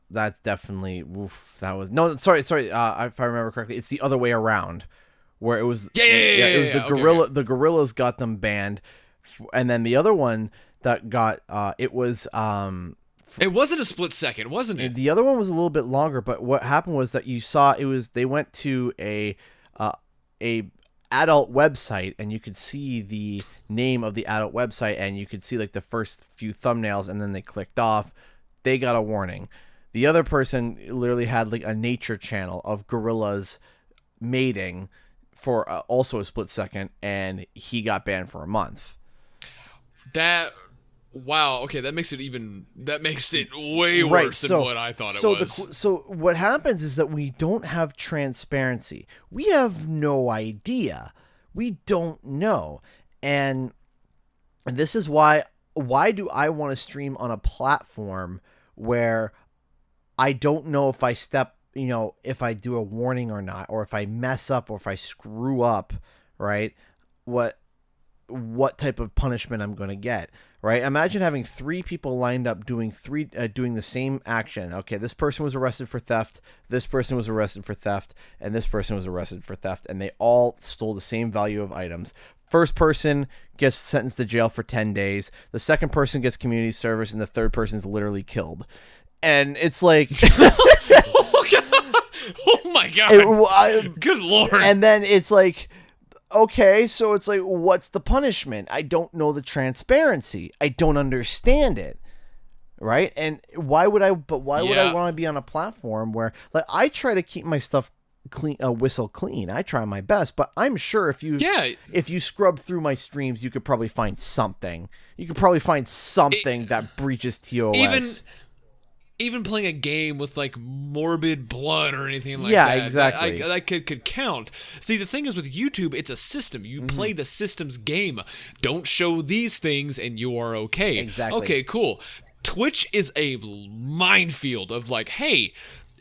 that's definitely that was no sorry if I remember correctly, it's the other way around, where it was it was the gorilla. Okay. The gorillas got them banned, and then the other one that got it wasn't a split second, wasn't it? The other one was a little bit longer, but what happened was that you saw they went to a adult website, and you could see the name of the adult website, and you could see like the first few thumbnails, and then they clicked off. They got a warning. The other person literally had like a nature channel of gorillas mating for also a split second, and he got banned for a month. Wow, okay, that makes it way worse than what I thought it was. So what happens is that we don't have transparency. We have no idea. We don't know. And this is why do I want to stream on a platform where I don't know if I if I do a warning or not, or if I mess up, or if I screw up, right? What type of punishment I'm going to get, right? Imagine having 3 people lined up doing the same action. Okay, this person was arrested for theft, this person was arrested for theft, and this person was arrested for theft, and they all stole the same value of items. First person gets sentenced to jail for 10 days. The second person gets community service, and the third person is literally killed. And it's like... Oh my God. Good Lord. And then it's like... Okay, so it's like, what's the punishment? I don't know the transparency. I don't understand it, right? And why would I want to be on a platform where, like, I try to keep my stuff clean, whistle clean. I try my best, but I'm sure if you scrub through my streams, you could probably find something. You could probably find something that breaches TOS. Even playing a game with like morbid blood or anything like that. Yeah, exactly. That could count. See, the thing is with YouTube, it's a system. You play the system's game. Don't show these things and you are okay. Exactly. Okay, cool. Twitch is a minefield of like, hey,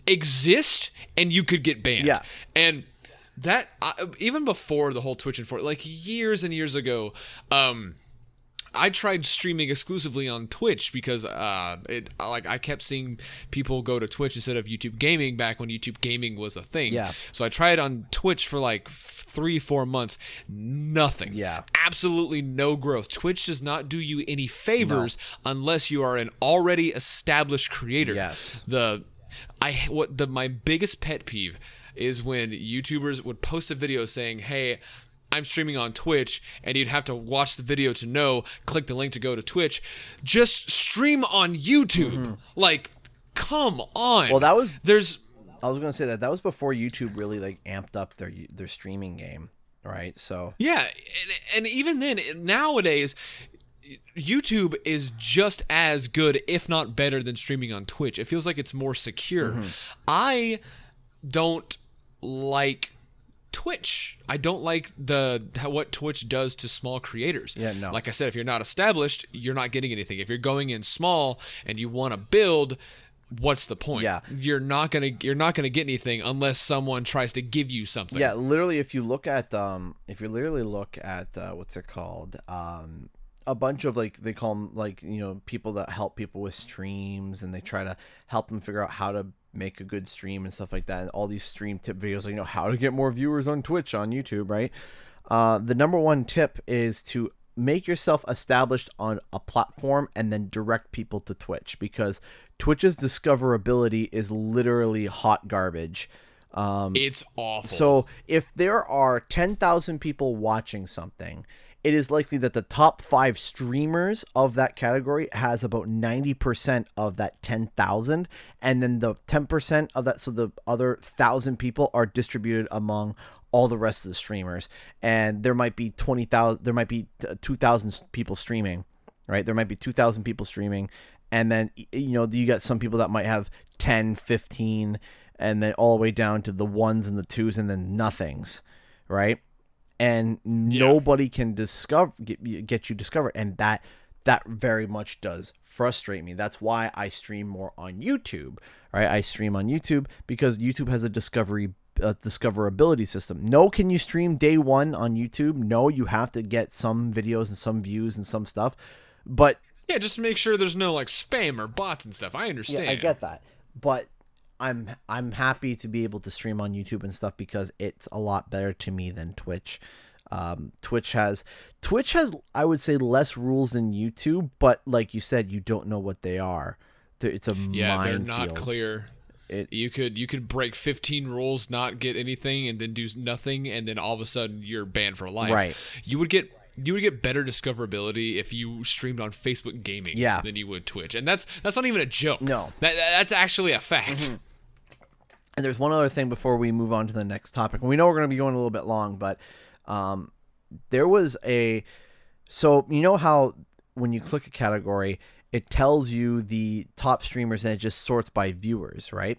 exist and you could get banned. Yeah. And that, even before the whole Twitch and like years and years ago, I tried streaming exclusively on Twitch because I kept seeing people go to Twitch instead of YouTube Gaming back when YouTube Gaming was a thing. Yeah. So I tried on Twitch for like 3-4 months. Nothing. Yeah. Absolutely no growth. Twitch does not do you any favors unless you are an already established creator. Yes. My biggest pet peeve is when YouTubers would post a video saying, "Hey, I'm streaming on Twitch," and you'd have to watch the video to know, click the link to go to Twitch. Just stream on YouTube. Like, come on. Well, I was going to say that was before YouTube really like amped up their streaming game, right? So yeah, and even then, nowadays, YouTube is just as good, if not better, than streaming on Twitch. It feels like it's more secure. I don't like Twitch. I don't like what Twitch does to small creators. Yeah, no. Like I said, if you're not established, you're not getting anything. If you're going in small and you want to build, what's the point? Yeah. You're not gonna get anything unless someone tries to give you something. Yeah, literally, if you look at what's it called? A bunch of like, they call them like, people that help people with streams, and they try to help them figure out how to make a good stream and stuff like that, and all these stream tip videos, like, how to get more viewers on Twitch, on YouTube, right? The number one tip is to make yourself established on a platform and then direct people to Twitch, because Twitch's discoverability is literally hot garbage. It's awful. So if there are 10,000 people watching something, it is likely that the top 5 streamers of that category has about 90% of that 10,000, and then the 10% of that, so the other 1,000 people are distributed among all the rest of the streamers. And there might be 20,000, there might be 2,000 people streaming, right? There might be 2,000 people streaming, and then you got some people that might have 10, 15, and then all the way down to the 1s and the 2s and then nothings, right? And nobody can get you discovered, and that very much does frustrate me. That's why I stream more on YouTube, right? I stream on YouTube because YouTube has a discoverability system. No, can you stream day one on YouTube? No, you have to get some videos and some views and some stuff, but yeah, just to make sure there's no like spam or bots and stuff. I understand. Yeah, I get that, but I'm happy to be able to stream on YouTube and stuff because it's a lot better to me than Twitch. Twitch has I would say less rules than YouTube, but like you said, you don't know what they are. It's a minefield. They're not clear. You could break 15 rules, not get anything, and then do nothing, and then all of a sudden you're banned for life. Right. You would get better discoverability if you streamed on Facebook Gaming than you would Twitch, and that's not even a joke. No, that's actually a fact. Mm-hmm. And there's one other thing before we move on to the next topic. We know we're going to be going a little bit long, but there was so you know how when you click a category, it tells you the top streamers and it just sorts by viewers, right?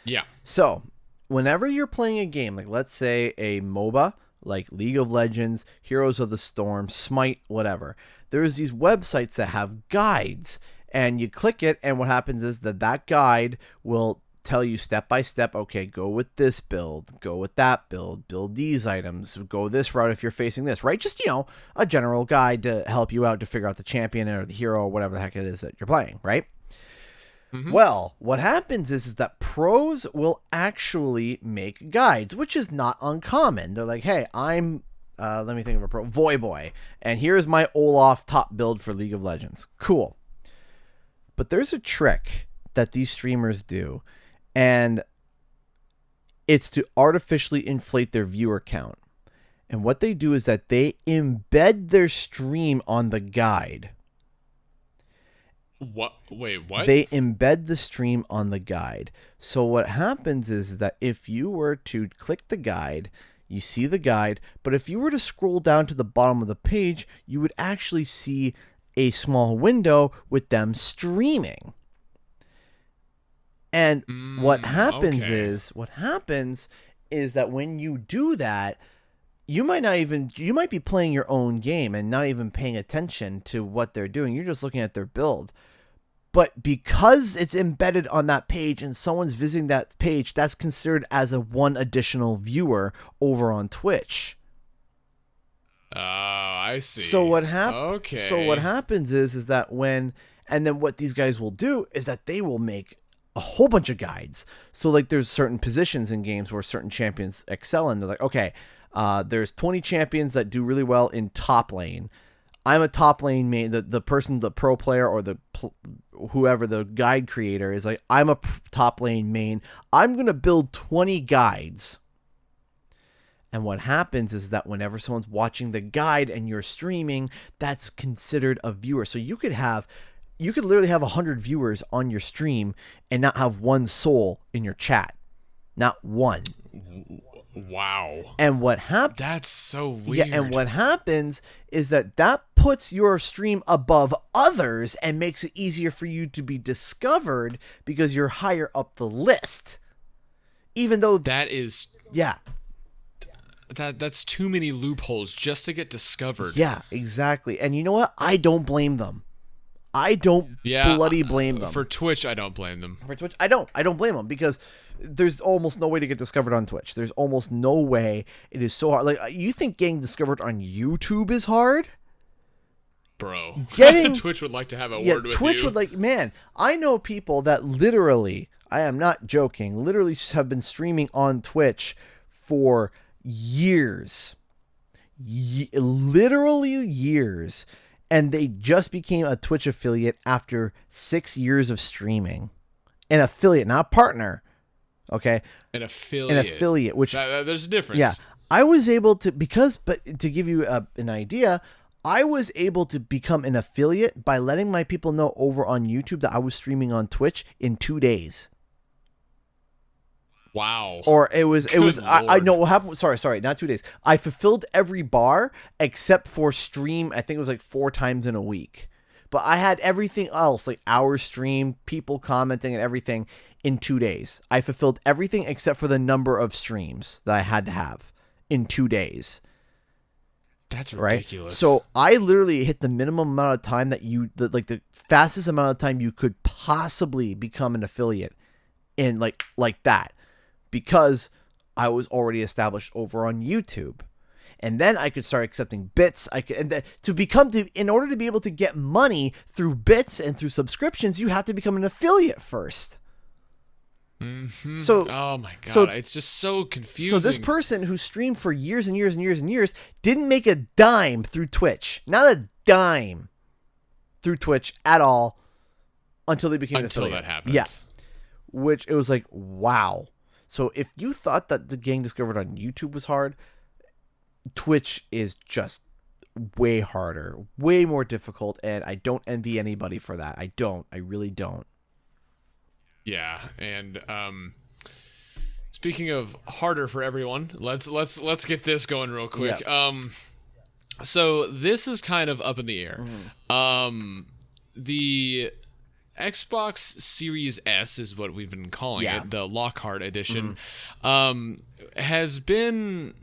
Yeah. So whenever you're playing a game, like let's say a MOBA, like League of Legends, Heroes of the Storm, Smite, whatever, there's these websites that have guides, and you click it, and what happens is that guide will tell you step by step, okay, go with this build, go with that build these items, go this route if you're facing this, right? Just, a general guide to help you out to figure out the champion or the hero or whatever the heck it is that you're playing, right? Mm-hmm. Well, what happens is that pros will actually make guides, which is not uncommon. They're like, hey, I'm, let me think of a pro, Voyboy, and here's my Olaf top build for League of Legends. Cool. But there's a trick that these streamers do, and it's to artificially inflate their viewer count. And what they do is that they embed their stream on the guide. What? Wait, what? They embed the stream on the guide. So what happens is that if you were to click the guide, you see the guide, but if you were to scroll down to the bottom of the page, you would actually see a small window with them streaming. And what happens is that when you do that, you might be playing your own game and not even paying attention to what they're doing. You're just looking at their build. But because it's embedded on that page and someone's visiting that page, that's considered as one additional viewer over on Twitch. Oh, I see. So what happens is that and then what these guys will do is that they will make a whole bunch of guides. So like there's certain positions in games where certain champions excel, and they're like, okay, there's 20 champions that do really well in top lane. I'm a top lane main. The person, the pro player or whoever the guide creator is like, I'm a top lane main. I'm going to build 20 guides. And what happens is that whenever someone's watching the guide and you're streaming, that's considered a viewer. So you could literally have 100 viewers on your stream and not have one soul in your chat. Not one. Wow. And what happens? That's so weird. Yeah, and what happens is that puts your stream above others and makes it easier for you to be discovered because you're higher up the list. Even though that is that's too many loopholes just to get discovered. Yeah, exactly. And you know what? I don't blame them. I don't bloody blame them. For Twitch, I don't blame them. For Twitch, I don't blame them because there's almost no way to get discovered on Twitch. There's almost no way. It is so hard. Like, you think getting discovered on YouTube is hard? Bro. Twitch would like to have a word with Twitch you. would like, man, I know people that literally, I am not joking, literally have been streaming on Twitch for years. Literally years. And they just became a Twitch affiliate after 6 years of streaming. An affiliate, not a partner. Okay? An affiliate. Which there's a difference. Yeah. I was able to, but to give you an idea, I was able to become an affiliate by letting my people know over on YouTube that I was streaming on Twitch in 2 days. Wow. Or it was I know what happened. Sorry, not 2 days. I fulfilled every bar except for stream. I think it was like 4 times in a week. but I had everything else, like our stream, people commenting and everything in 2 days. I fulfilled everything except for the number of streams that I had to have in 2 days. That's ridiculous. Right? So I literally hit the minimum amount of time that the fastest amount of time you could possibly become an affiliate in like that, because I was already established over on YouTube. And then I could start accepting bits. In order to be able to get money through bits and through subscriptions, you have to become an affiliate first. Mm-hmm. So, oh my God, it's just so confusing. So this person who streamed for years and years and years and years didn't make a dime through Twitch. Not a dime through Twitch at all until they became an affiliate. Until that happened. Yeah. Which it was like, wow. So if you thought that the Getting Discovered on YouTube was hard, Twitch is just way harder, way more difficult, and I don't envy anybody for that. I don't. I really don't. Yeah, and speaking of harder for everyone, let's get this going real quick. Yeah. So this is kind of up in the air. Mm-hmm. The Xbox Series S is what we've been calling it, the Lockhart edition, has been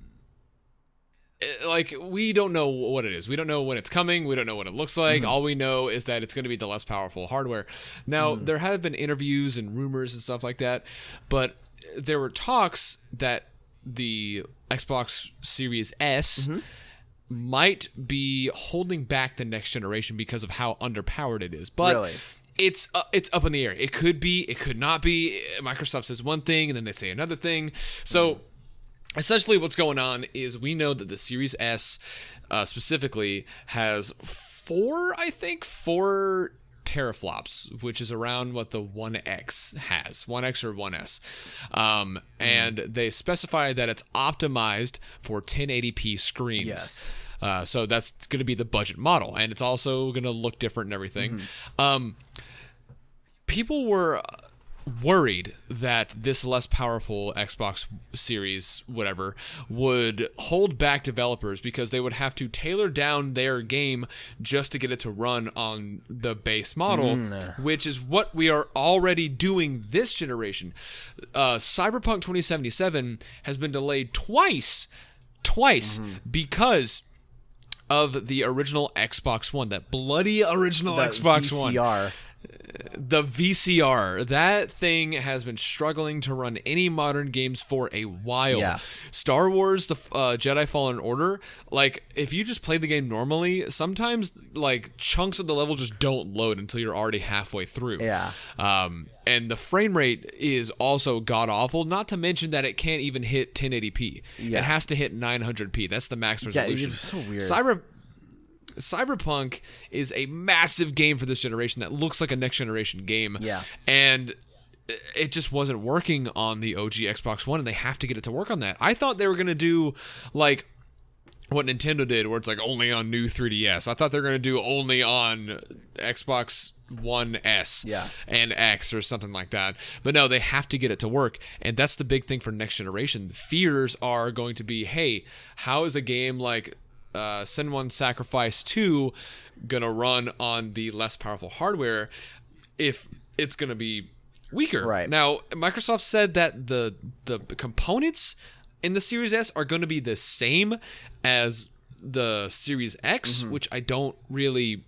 like, we don't know what it is. We don't know when it's coming. We don't know what it looks like. All we know is that it's going to be the less powerful hardware. Now, there have been interviews and rumors and stuff like that, but there were talks that the Xbox Series S might be holding back the next generation because of how underpowered it is. But really? It's up in the air. It could be. It could not be. Microsoft says one thing, and then they say another thing. So essentially what's going on is we know that the Series S specifically has four teraflops, which is around what the 1X has, 1X or 1S. And they specify that it's optimized for 1080p screens. Yes. So that's going to be the budget model, and it's also going to look different and everything. People were worried that this less powerful Xbox Series whatever would hold back developers because they would have to tailor down their game just to get it to run on the base model, which is what we are already doing this generation. Cyberpunk 2077 has been delayed twice because of the original Xbox One, that bloody original Xbox VCR. One. The VCR, that thing has been struggling to run any modern games for a while. Yeah. Star Wars, the Jedi Fallen Order, like, if you just play the game normally, sometimes, like, chunks of the level just don't load until you're already halfway through. Yeah. And the frame rate is also god-awful, not to mention that it can't even hit 1080p. Yeah. It has to hit 900p. That's the max resolution. Yeah, it's so weird. Cyberpunk is a massive game for this generation that looks like a next generation game. Yeah. And it just wasn't working on the OG Xbox One, and they have to get it to work on that. I thought they were going to do like what Nintendo did, where it's like only on new 3DS. I thought they were going to do only on Xbox One S and X or something like that. But no, they have to get it to work. And that's the big thing for next generation. The fears are going to be, hey, how is a game like Senua Sacrifice 2 gonna run on the less powerful hardware if it's gonna be weaker? Right. Now, Microsoft said that the components in the Series S are going to be the same as the Series X, which I don't really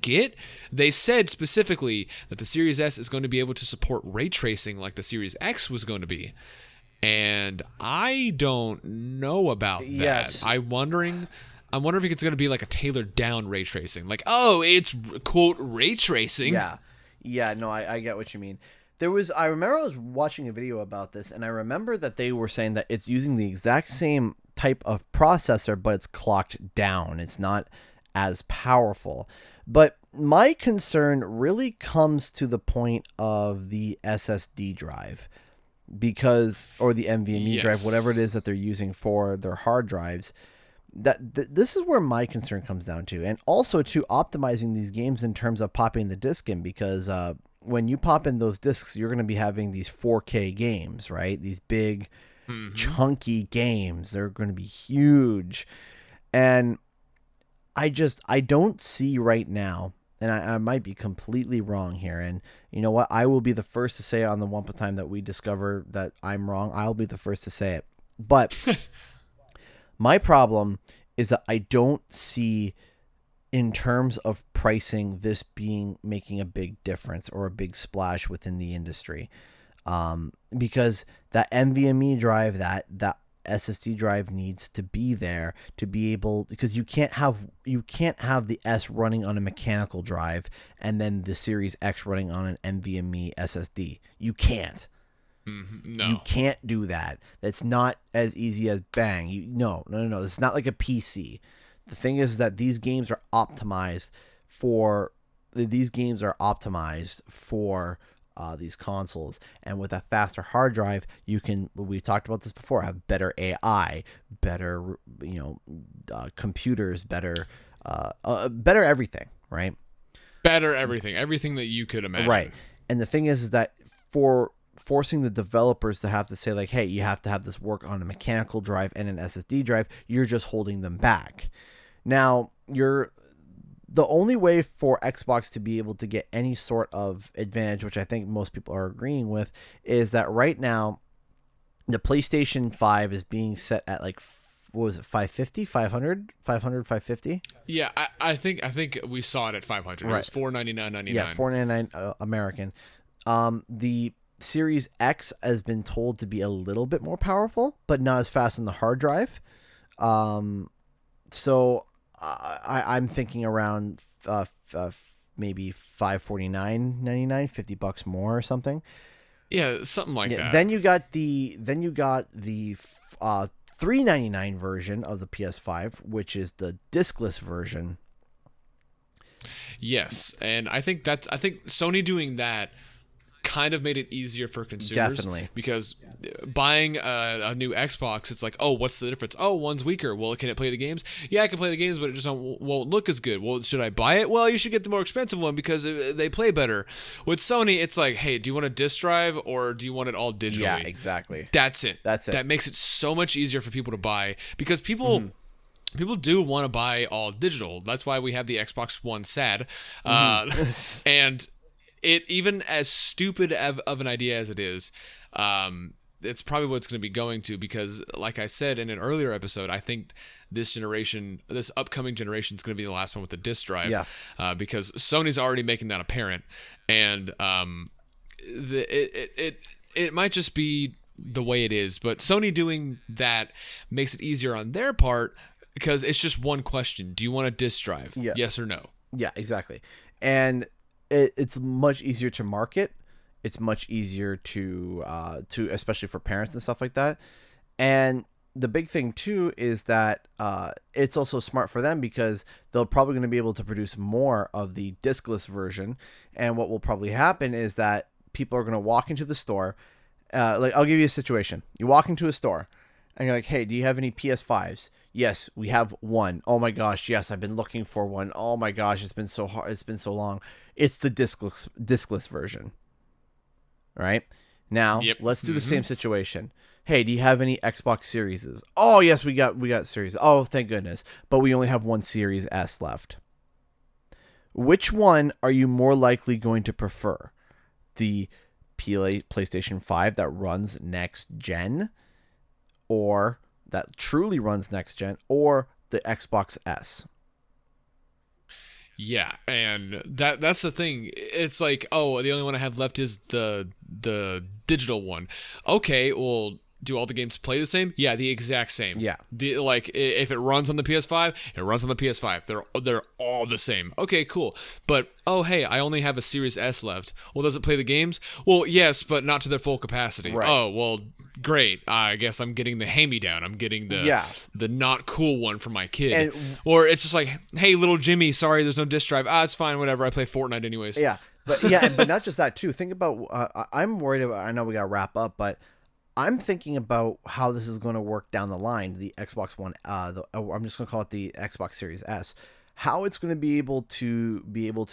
get. They said specifically that the Series S is going to be able to support ray tracing like the Series X was going to be. And I don't know about that. Yes. I'm wondering if it's going to be like a tailored down ray tracing. Like, oh, it's quote ray tracing. Yeah, no, I get what you mean. I remember I was watching a video about this, and I remember that they were saying that it's using the exact same type of processor, but it's clocked down. It's not as powerful. But my concern really comes to the point of the SSD drive, or the NVMe drive, whatever it is that they're using for their hard drives. This is where my concern comes down to, and also to optimizing these games in terms of popping the disc in, because when you pop in those discs, you're going to be having these 4K games, right? These big, chunky games. They're going to be huge, and I don't see right now and I might be completely wrong here, and you know what? I will be the first to say on the WumpaTime that we discover that I'm wrong. I'll be the first to say it. But my problem is that I don't see, in terms of pricing, this making a big difference or a big splash within the industry, because that NVMe drive, that SSD drive needs to be there to be able, because you can't have the S running on a mechanical drive and then the Series X running on an NVMe SSD. You can't. No. You can't do that. That's not as easy as bang. No. It's not like a PC. The thing is that these games are optimized for these consoles, and with a faster hard drive, you can. We talked about this before. Have better AI, better computers, better everything, right? Better everything that you could imagine, right? And the thing is that for forcing the developers to have to say like, hey, you have to have this work on a mechanical drive and an SSD drive, you're just holding them back. Now, the only way for Xbox to be able to get any sort of advantage, which I think most people are agreeing with, is that right now the PlayStation 5 is being set at like, what was it, 550, 500, 550? Yeah, I think we saw it at 500. Right. It was $499.99. Yeah, $499 American. The Series X has been told to be a little bit more powerful, but not as fast on the hard drive. So I'm thinking around maybe $549.99, $50 more or something. Yeah, something like that. Then you got the $399 version of the PS5, which is the discless version. Yes, and I think Sony doing that kind of made it easier for consumers. Definitely. Because buying a new Xbox, it's like, oh, what's the difference? Oh, one's weaker. Well, can it play the games? Yeah, I can play the games, but it just won't look as good. Well, should I buy it? Well, you should get the more expensive one because they play better. With Sony, it's like, hey, do you want a disc drive or do you want it all digitally? Yeah, exactly. That's it. That makes it so much easier for people to buy, because people do want to buy all digital. That's why we have the Xbox One SAD. And it, even as stupid of an idea as it is, it's probably what it's going to be going to, because like I said in an earlier episode, I think this upcoming generation is going to be the last one with the disc drive. Yeah. Because Sony's already making that apparent, and it might just be the way it is, but Sony doing that makes it easier on their part, because it's just one question: do you want a disc drive? Yeah. Yes or no? Yeah, exactly. And it's much easier to market. It's much easier to especially for parents and stuff like that. And the big thing too is that it's also smart for them, because they're probably going to be able to produce more of the discless version. And what will probably happen is that people are going to walk into the store. Like, I'll give you a situation. You walk into a store and you're like, hey, do you have any PS5s? Yes, we have one. Oh my gosh, yes, I've been looking for one. Oh my gosh, it's been so hard. It's been so long. It's the discless version. Right? Now, let's do the same situation. Hey, do you have any Xbox Series? Oh, yes, we got Series. Oh, thank goodness. But we only have one Series S left. Which one are you more likely going to prefer? The PlayStation 5 that runs next gen, or that truly runs next gen, or the Xbox S? Yeah, and that's the thing. It's like, oh, the only one I have left is the digital one. Okay, well, do all the games play the same? Yeah, the exact same. Yeah. If it runs on the PS5, it runs on the PS5. They're all the same. Okay, cool. But oh, hey, I only have a Series S left. Well, does it play the games? Well, yes, but not to their full capacity. Right. Oh, well, great. I guess I'm getting the hand-me-down. I'm getting the not cool one for my kid. Or it's just like, hey, little Jimmy, sorry, there's no disc drive. It's fine, whatever. I play Fortnite anyways. Yeah, but not just that too. Think about. I'm worried about. I know we got to wrap up, but I'm thinking about how this is going to work down the line. The Xbox One. I'm just going to call it the Xbox Series S. How it's going to be able to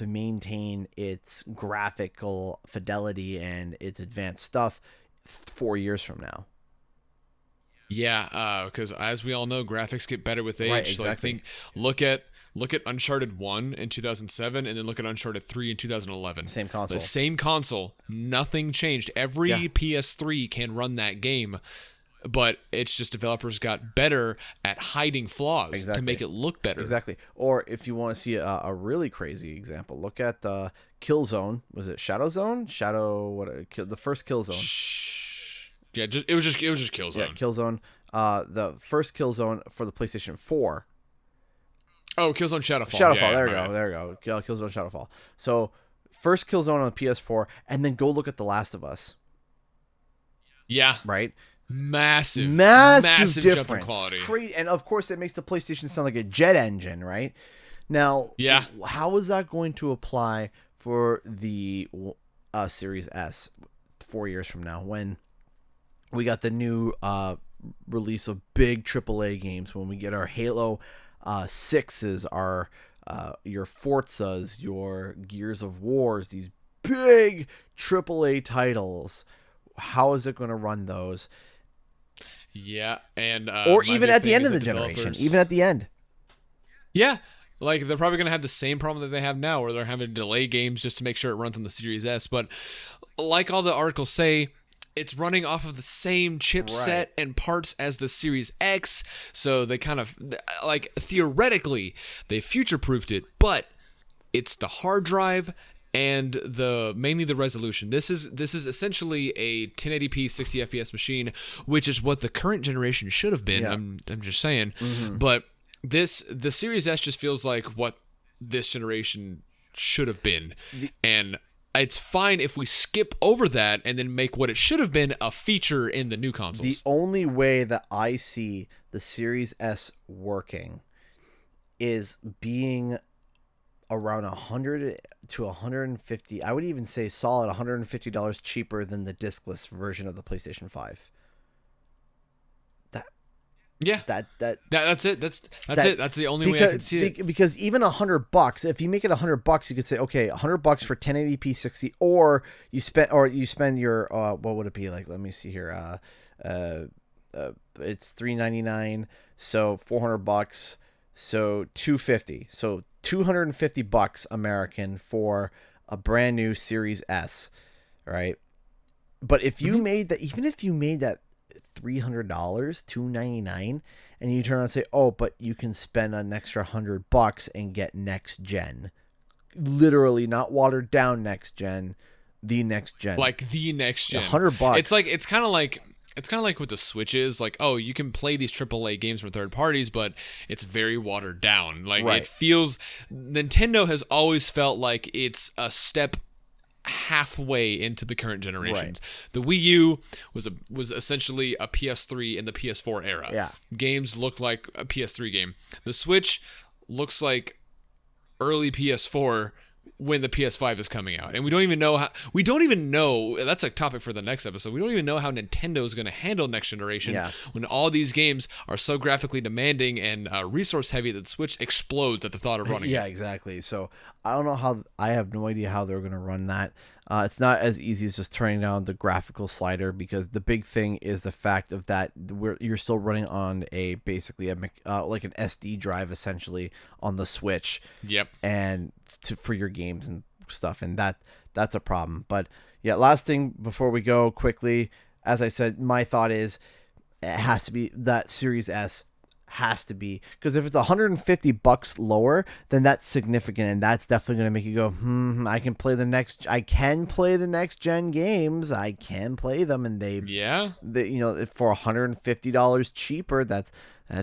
maintain its graphical fidelity and its advanced stuff 4 years from now. Yeah, because as we all know, graphics get better with age. Right, exactly. So I think look at Look at Uncharted 1 in 2007, and then look at Uncharted 3 in 2011. Same console. The same console. Nothing changed. Every PS3 can run that game, but it's just developers got better at hiding flaws to make it look better. Exactly. Or if you want to see a really crazy example, look at Killzone. Was it Shadow Zone? The first Killzone. Yeah, it was just Killzone. Yeah, Killzone. The first Killzone for the PlayStation 4. Oh, Killzone Shadowfall. Shadowfall. There we go. Killzone Shadowfall. So first Killzone on the PS4, and then go look at The Last of Us. Yeah. Right. Massive difference. jump in quality. And of course, it makes the PlayStation sound like a jet engine, right? Now, how is that going to apply for the Series S 4 years from now, when we got the new release of big AAA games, when we get our Halo 6s, our your Forzas, your Gears of Wars, these big AAA titles? How is it going to run those? Yeah, and or even at the end of the generation, even at the end. Yeah, like they're probably going to have the same problem that they have now, where they're having to delay games just to make sure it runs on the Series S. But like all the articles say, it's running off of the same chipset and parts as the Series X, so they kind of, like, theoretically, they future-proofed it, but it's the hard drive and mainly the resolution. This is essentially a 1080p 60 FPS machine, which is what the current generation should have been. Yeah. I'm just saying. Mm-hmm. But the Series S just feels like what this generation should have been. And it's fine if we skip over that and then make what it should have been a feature in the new consoles. The only way that I see the Series S working is being around $100 to $150. I would even say solid $150 cheaper than the discless version of the PlayStation 5. That's it. That's it. That's the only way I can see it. Because even $100, if you make it $100, you could say, okay, $100 for 1080p 60, or you spend your what would it be like? Let me see here. It's $399, so $400, so $250, so $250 American for a brand new Series S, right? But if you made that, even if you made that $300, $299, and you turn around and say, oh, but you can spend an extra $100 and get next gen, literally not watered down next gen, the next gen, like the next gen, $100. It's kind of like with the Switches, like, oh, you can play these AAA games from third parties, but it's very watered down. Like It feels, Nintendo has always felt like it's a step halfway into the current generations. The Wii U was essentially a PS3 in the PS4 era. Yeah. Games look like a PS3 game. The Switch looks like early PS4 when the PS5 is coming out. And we don't even know, that's a topic for the next episode. We don't even know how Nintendo is going to handle next generation when all these games are so graphically demanding and resource heavy that the Switch explodes at the thought of running it. Yeah, exactly. So I have no idea how they're going to run that. It's not as easy as just turning down the graphical slider, because the big thing is the fact of that you're still running on basically like an SD drive essentially on the Switch. Yep. And for your games and stuff, and that's a problem. But yeah, last thing before we go quickly, as I said, my thought is it has to be that Series S. Has to be, because if it's $150 lower, then that's significant, and that's definitely going to make you go, I can play the next gen games. I can play them, and they for $150 cheaper, that's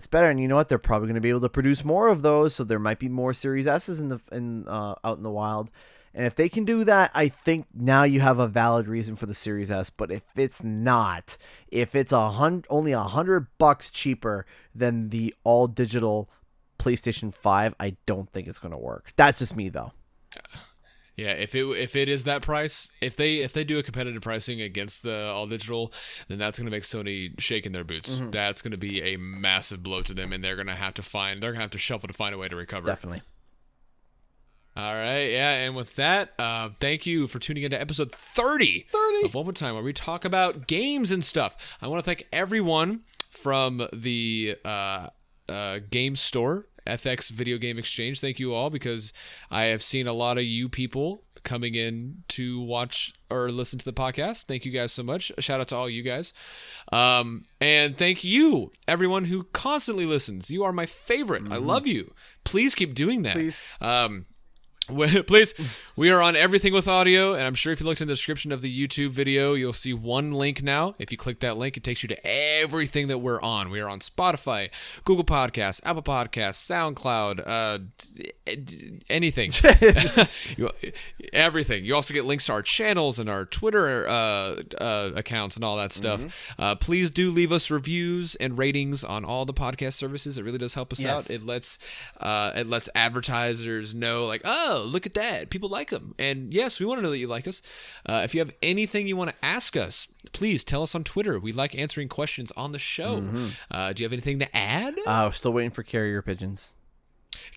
better. And you know what? They're probably going to be able to produce more of those, so there might be more Series S's out in the wild. And if they can do that, I think now you have a valid reason for the Series S. But if it's not, if it's only $100 cheaper than the all digital PlayStation 5, I don't think it's going to work. That's just me, though. Yeah, if it is that price, if they do a competitive pricing against the all digital, then that's going to make Sony shake in their boots. Mm-hmm. That's going to be a massive blow to them, and they're going to have to shuffle to find a way to recover. Definitely. All right, yeah, and with that, thank you for tuning into episode 30 of WumpaTime, where we talk about games and stuff. I want to thank everyone from the game store FX Video Game Exchange. Thank you all, because I have seen a lot of you people coming in to watch or listen to the podcast. Thank you guys so much. A shout out to all you guys. And thank you, everyone who constantly listens. You are my favorite. I love you. Please keep doing that. Please. Please, we are on everything with audio, and I'm sure if you looked in the description of the YouTube video, you'll see one link now. If you click that link, it takes you to everything that we're on. We are on Spotify, Google Podcasts, Apple Podcasts, SoundCloud, anything. Everything. You also get links to our channels and our Twitter accounts and all that stuff. Please do leave us reviews and ratings on all the podcast services. It really does help us out. It lets advertisers know, like, oh, look at that. People like them. And yes, we want to know that you like us. If you have anything you want to ask us, please tell us on Twitter. We like answering questions on the show. Do you have anything to add? We're still waiting for carrier pigeons.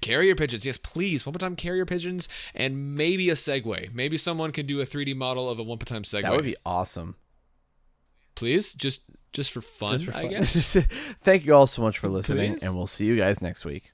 Carrier pigeons, yes, please. WumpaTime carrier pigeons, and maybe a Segway. Maybe someone can do a 3D model of a WumpaTime Segway. That would be awesome. Please, just for fun, I guess. Thank you all so much for listening, and we'll see you guys next week.